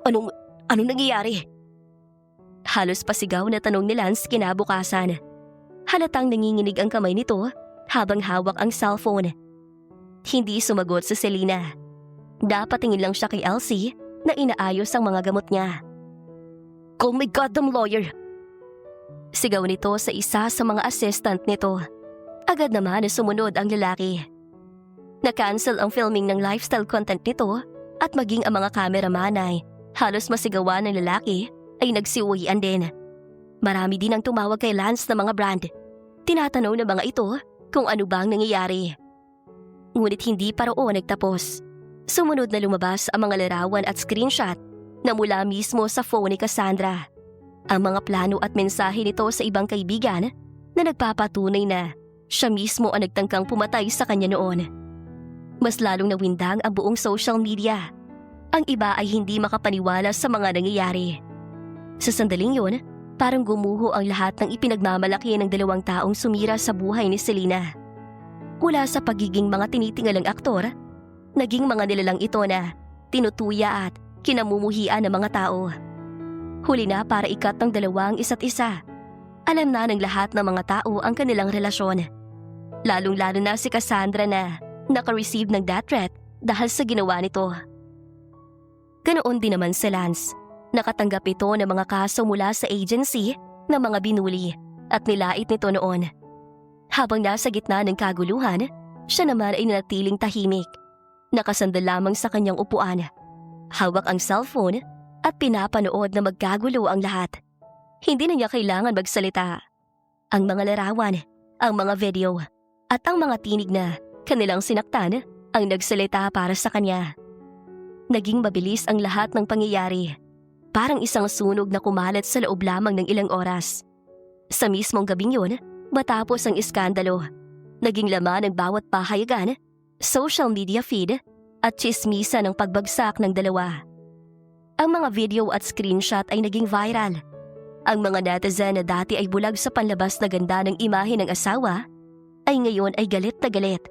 Anong nangyayari? Halos pasigaw na tanong ni Lance kinabukasan. Halatang nanginginig ang kamay nito habang hawak ang cellphone. Hindi sumagot si Selena. Napatingin lang siya kay Elsie na inaayos ang mga gamot niya. "Oh my goddamn lawyer!" Sigaw nito sa isa sa mga assistant nito. Agad naman na sumunod ang lalaki. Na-cancel ang filming ng lifestyle content nito at maging ang mga cameraman ay halos masigawan ng lalaki ay nagsiuwian din Marami din ang tumawag kay Lance na mga brand. Tinatanong ng mga ito kung ano bang nangyayari. Ngunit hindi pa roon nagtapos. Sumunod na lumabas ang mga larawan at screenshot na mula mismo sa phone ni Cassandra. Ang mga plano at mensahe nito sa ibang kaibigan na nagpapatunay na siya mismo ang nagtangkang pumatay sa kanya noon. Mas lalong nawindang ang buong social media. Ang iba ay hindi makapaniwala sa mga nangyayari. Sa sandaling yun, parang gumuho ang lahat ng ipinagmamalaki ng dalawang taong sumira sa buhay ni Selena. Mula sa pagiging mga tinitingalang aktor, naging mga nilalang ito na tinutuya at kinamumuhian ng mga tao. Huli na para ikat ng dalawang isa't isa. Alam na ng lahat ng mga tao ang kanilang relasyon. Lalong-lalo na si Cassandra na naka-receive ng death threat dahil sa ginawa nito. Ganoon din naman si Lance. Nakatanggap ito ng mga kaso mula sa agency ng mga binuli at nilait nito noon. Habang nasa gitna ng kaguluhan, siya naman ay nanatiling tahimik. Nakasandal lamang sa kanyang upuan. Hawak ang cellphone at pinapanood na magkagulo ang lahat. Hindi na niya kailangan magsalita. Ang mga larawan, ang mga video, at ang mga tinig na kanilang sinaktan ang nagsalita para sa kanya. Naging mabilis ang lahat ng pangyayari. Parang isang sunog na kumalat sa loob lamang ng ilang oras. Sa mismong gabing yun, matapos ang iskandalo, naging laman ng bawat pahayagan, social media feed, at tsismisa ng pagbagsak ng dalawa. Ang mga video at screenshot ay naging viral. Ang mga netizen na dati ay bulag sa panlabas na ganda ng imahe ng asawa, ay ngayon ay galit na galit.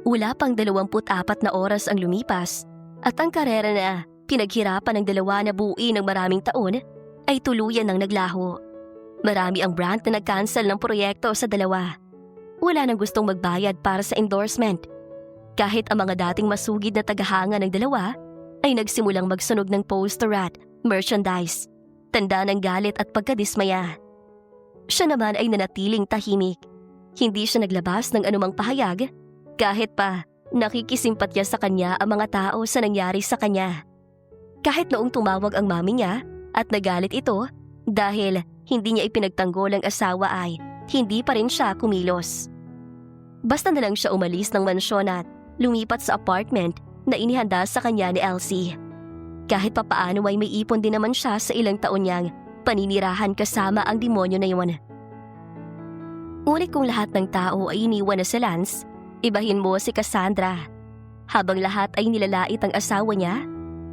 Wala pang 24 na oras ang lumipas at ang karera na pinaghirapan ng dalawa na buuin ng maraming taon ay tuluyan ng naglaho. Marami ang brand na nag-cancel ng proyekto sa dalawa. Wala nang gustong magbayad para sa endorsement. Kahit ang mga dating masugid na tagahanga ng dalawa ay nagsimulang magsunog ng poster at merchandise. Tanda ng galit at pagkadismaya. Siya naman ay nanatiling tahimik. Hindi siya naglabas ng anumang pahayag kahit pa nakikisimpatya sa kanya ang mga tao sa nangyari sa kanya. Kahit noong tumawag ang mami niya at nagalit ito dahil hindi niya ipinagtanggol ang asawa ay hindi pa rin siya kumilos. Basta na lang siya umalis ng mansyon at lumipat sa apartment na inihanda sa kanya ni Elsie. Kahit papaano ay may ipon din naman siya sa ilang taon niyang paninirahan kasama ang demonyo na yun. Ngunit kung lahat ng tao ay iniwan na si Lance, ibahin mo si Cassandra. Habang lahat ay nilalait ang asawa niya,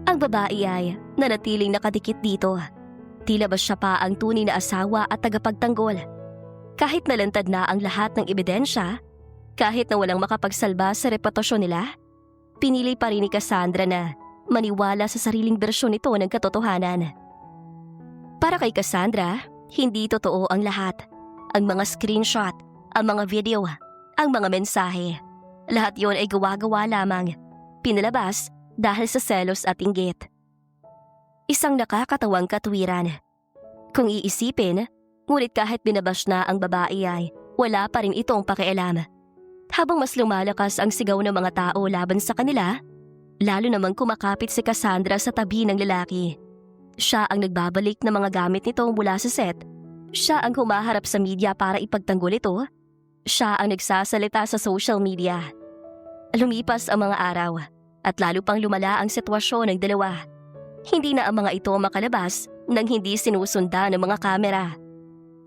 ang babae ay nanatiling nakadikit dito. Tila ba siya pa ang tunay na asawa at tagapagtanggol. Kahit nalantad na ang lahat ng ebidensya, kahit na walang makapagsalba sa reputasyon nila, pinili pa rin ni Cassandra na maniwala sa sariling bersyon nito ng katotohanan. Para kay Cassandra, hindi totoo ang lahat. Ang mga screenshot, ang mga video, ang mga mensahe. Lahat yon ay gawa-gawa lamang. Pinalabas dahil sa selos at inggit. Isang nakakatawang katwiran. Kung iisipin, ngunit kahit binabash na ang babae ay wala pa rin itong pakialam. Habang mas lumalakas ang sigaw ng mga tao laban sa kanila, lalo namang kumakapit si Cassandra sa tabi ng lalaki. Siya ang nagbabalik ng mga gamit nito mula sa set. Siya ang humaharap sa media para ipagtanggol ito. Siya ang nagsasalita sa social media. Lumipas ang mga araw at lalo pang lumala ang sitwasyon ng dalawa. Hindi na ang mga ito makalabas nang hindi sinusundan ng mga kamera.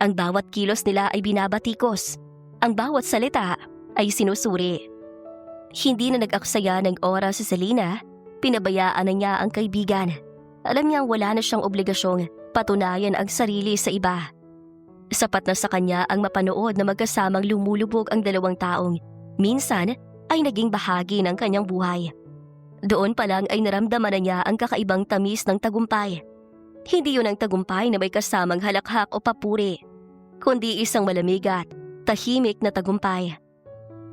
Ang bawat kilos nila ay binabatikos. Ang bawat salita ay sinusuri. Hindi na nag-aksaya ng oras si Selena, pinabayaan na niya ang kaibigan. Alam niyang wala na siyang obligasyong patunayan ang sarili sa iba. Sapat na sa kanya ang mapanood na magkasamang lumulubog ang dalawang taong minsan ay naging bahagi ng kanyang buhay. Doon pa lang ay naramdaman na niya ang kakaibang tamis ng tagumpay. Hindi yun ang tagumpay na may kasamang halakhak o papuri, kundi isang malamig at tahimik na tagumpay.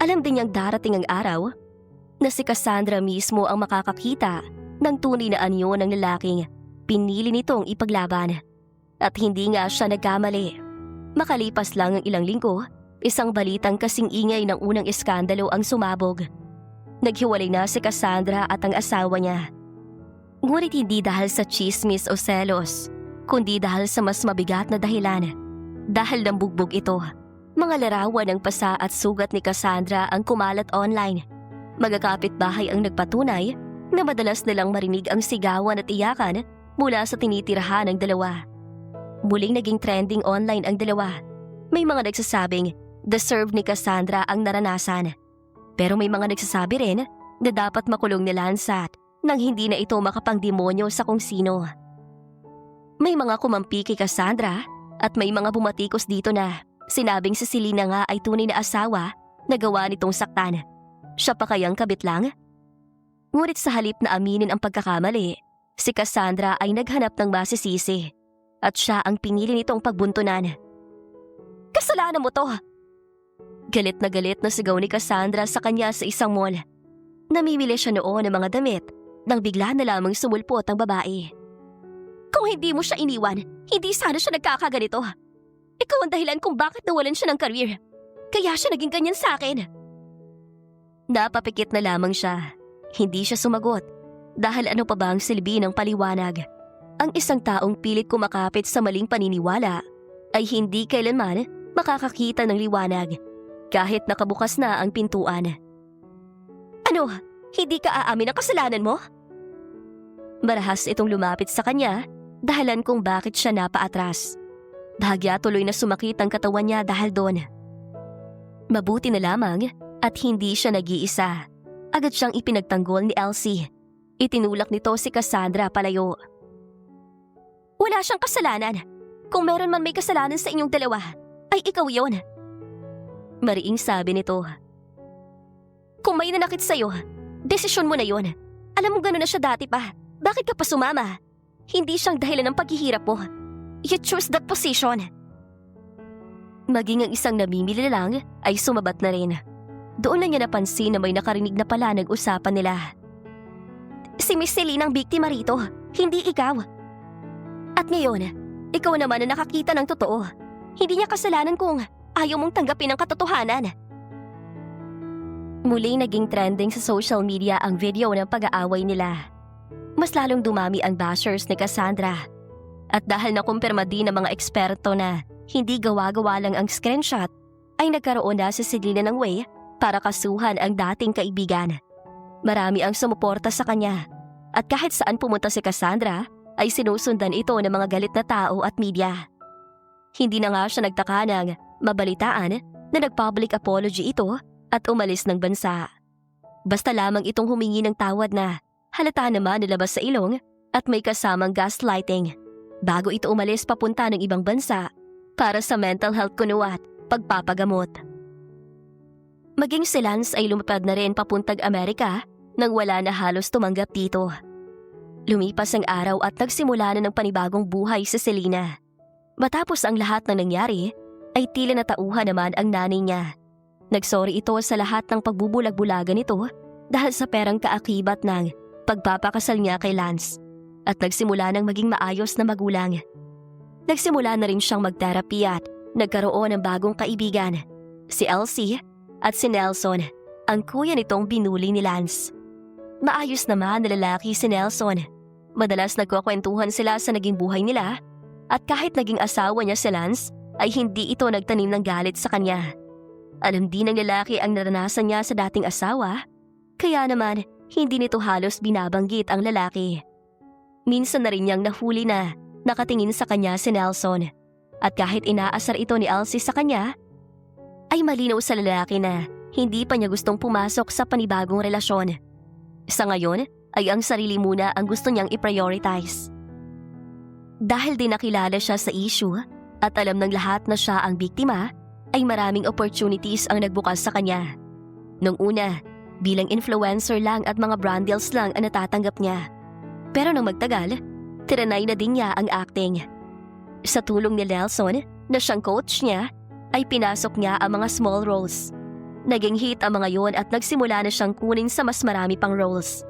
Alam din niyang darating ang araw na si Cassandra mismo ang makakakita ng tunay na anyo ng lalaking pinili nitong ipaglaban. At hindi nga siya nagkamali. Makalipas lang ang ilang linggo, isang balitang kasing ingay ng unang iskandalo ang sumabog. Naghiwalay na si Cassandra at ang asawa niya. Ngunit hindi dahil sa chismis o selos, kundi dahil sa mas mabigat na dahilan. Dahil ng bugbog ito, mga larawan ng pasa at sugat ni Cassandra ang kumalat online. Magkakapit-bahay ang nagpatunay na madalas nilang marinig ang sigawan at iyakan mula sa tinitirahan ng dalawa. Muling naging trending online ang dalawa. May mga nagsasabing deserve ni Cassandra ang naranasan. Pero may mga nagsasabi rin na dapat makulong ni Landsat nang hindi na ito makapangdemonyo sa kung sino. May mga kumampi kay Cassandra at may mga bumatikos dito na sinabing si Selena nga ay tunay na asawa na gawa nitong saktan. Siya pa kayang kabit lang? Ngunit sa halip na aminin ang pagkakamali, si Cassandra ay naghanap ng masisisi at siya ang pinili nitong pagbuntunan. Kasalanan mo to! Galit na sigaw ni Cassandra sa kanya sa isang mall. Namimili siya noon ng mga damit nang bigla na lamang sumulpot ang babae. Kung hindi mo siya iniwan, hindi sana siya nagkakaganito. Ikaw ang dahilan kung bakit nawalan siya ng career. Kaya siya naging ganyan sa akin. Napapikit na lamang siya. Hindi siya sumagot. Dahil ano pa ba ang silbi ng paliwanag? Ang isang taong pilit kumakapit sa maling paniniwala ay hindi kailanman makakakita ng liwanag kahit nakabukas na ang pintuan. Ano? Hindi ka aamin ang kasalanan mo? Marahas itong lumapit sa kanya dahilan kung bakit siya napaatras. Bahagya tuloy na sumakit ang katawan niya dahil doon. Mabuti na lamang at hindi siya nag-iisa. Agad siyang ipinagtanggol ni Elsie. Itinulak nito si Cassandra palayo. Wala siyang kasalanan. Kung meron man may kasalanan sa inyong dalawa, ay ikaw yon. Mariing sabi nito. Kung may nanakit sa'yo, desisyon mo na yon. Alam mo gano'n na siya dati pa. Bakit ka pa sumama? Hindi siyang dahilan ng paghihirap mo. You choose that position. Maging ang isang namimili lang ay sumabat na rin. Doon na niya napansin na may nakarinig na pala ng usapan nila. Si Miss Selena ang biktima rito, hindi ikaw. At ngayon, ikaw naman ang nakakita ng totoo. Hindi niya kasalanan kung ayaw mong tanggapin ang katotohanan. Muli naging trending sa social media ang video ng pag-aaway nila. Mas lalong dumami ang bashers ni Cassandra. At dahil nakumpirma din ng mga eksperto na hindi gawa-gawa lang ang screenshot, ay nagkaroon na si Selena ng way para kasuhan ang dating kaibigan. Marami ang sumuporta sa kanya. At kahit saan pumunta si Cassandra, ay sinusundan ito ng mga galit na tao at media. Hindi na nga siya nagtaka ng mabalitaan na nag-public apology ito at umalis ng bansa. Basta lamang itong humingi ng tawad na halata naman nilabas sa ilong at may kasamang gaslighting bago ito umalis papunta ng ibang bansa para sa mental health kuno at pagpapagamot. Maging si Lance ay lumipad na rin papuntang Amerika nang wala na halos tumanggap dito. Lumipas ang araw at nagsimula na ng panibagong buhay si Selena. Matapos ang lahat ng nangyari, ay tila natauhan naman ang nanay niya. Nagsorry ito sa lahat ng pagbubulag-bulagan nito dahil sa perang kaakibat ng pagpapakasal niya kay Lance at nagsimula ng maging maayos na magulang. Nagsimula na rin siyang mag-therapy at nagkaroon ng bagong kaibigan, si Elsie at si Nelson, ang kuya nitong binuli ni Lance. Maayos naman na lalaki si Nelson. Madalas nagkukwentuhan sila sa naging buhay nila at kahit naging asawa niya si Lance ay hindi ito nagtanim ng galit sa kanya. Alam din ng lalaki ang naranasan niya sa dating asawa, kaya naman hindi nito halos binabanggit ang lalaki. Minsan na rin niyang nahuli na nakatingin sa kanya si Nelson at kahit inaasar ito ni Elsie sa kanya, ay malinaw sa lalaki na hindi pa niya gustong pumasok sa panibagong relasyon. Sa ngayon ay ang sarili muna ang gusto niyang i-prioritize. Dahil din nakilala siya sa issue at alam ng lahat na siya ang biktima, ay maraming opportunities ang nagbukas sa kanya. Nung una, bilang influencer lang at mga brand deals lang ang natatanggap niya. Pero nang magtagal, tiranay na din niya ang acting. Sa tulong ni Nelson na siyang coach niya, ay pinasok niya ang mga small roles. Naging hit ang mga yon at nagsimula na siyang kunin sa mas marami pang roles.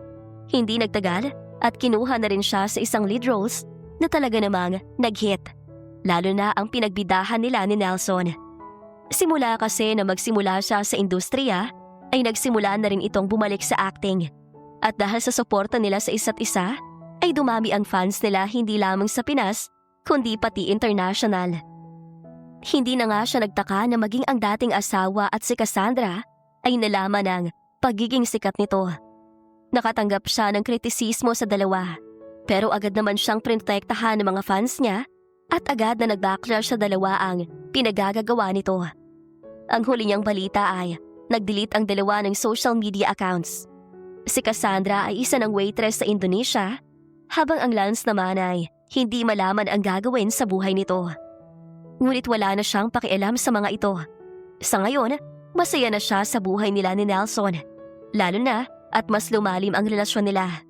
Hindi nagtagal at kinuha na rin siya sa isang lead roles na talaga namang nag-hit. Lalo na ang pinagbidahan nila ni Nelson. Simula kasi na magsimula siya sa industriya, ay nagsimula na rin itong bumalik sa acting. At dahil sa suporta nila sa isa't isa, ay dumami ang fans nila hindi lamang sa Pinas, kundi pati international. Hindi na nga siya nagtaka na maging ang dating asawa at si Cassandra ay nalaman ng pagiging sikat nito. Nakatanggap siya ng kritisismo sa dalawa, pero agad naman siyang protektahan ng mga fans niya at agad na nag-backlash sa dalawa ang pinagagagawa nito. Ang huli niyang balita ay nag-delete ang dalawa ng social media accounts. Si Cassandra ay isa ng waitress sa Indonesia, habang ang Lance naman ay hindi malaman ang gagawin sa buhay nito. Ngunit wala na siyang pakialam sa mga ito. Sa ngayon, masaya na siya sa buhay nila ni Nelson, lalo na at mas lumalim ang relasyon nila.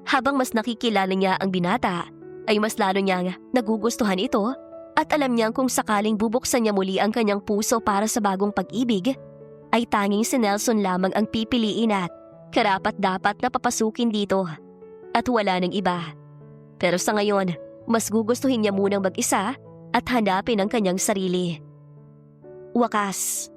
Habang mas nakikilala niya ang binata, ay mas lalo niyang nagugustuhan ito at alam niyang kung sakaling bubuksan niya muli ang kanyang puso para sa bagong pag-ibig, ay tanging si Nelson lamang ang pipiliin at karapat-dapat na papasukin dito at wala ng iba. Pero sa ngayon, mas gugustuhin niya munang mag-isa at hanapin ang kanyang sarili. Wakas.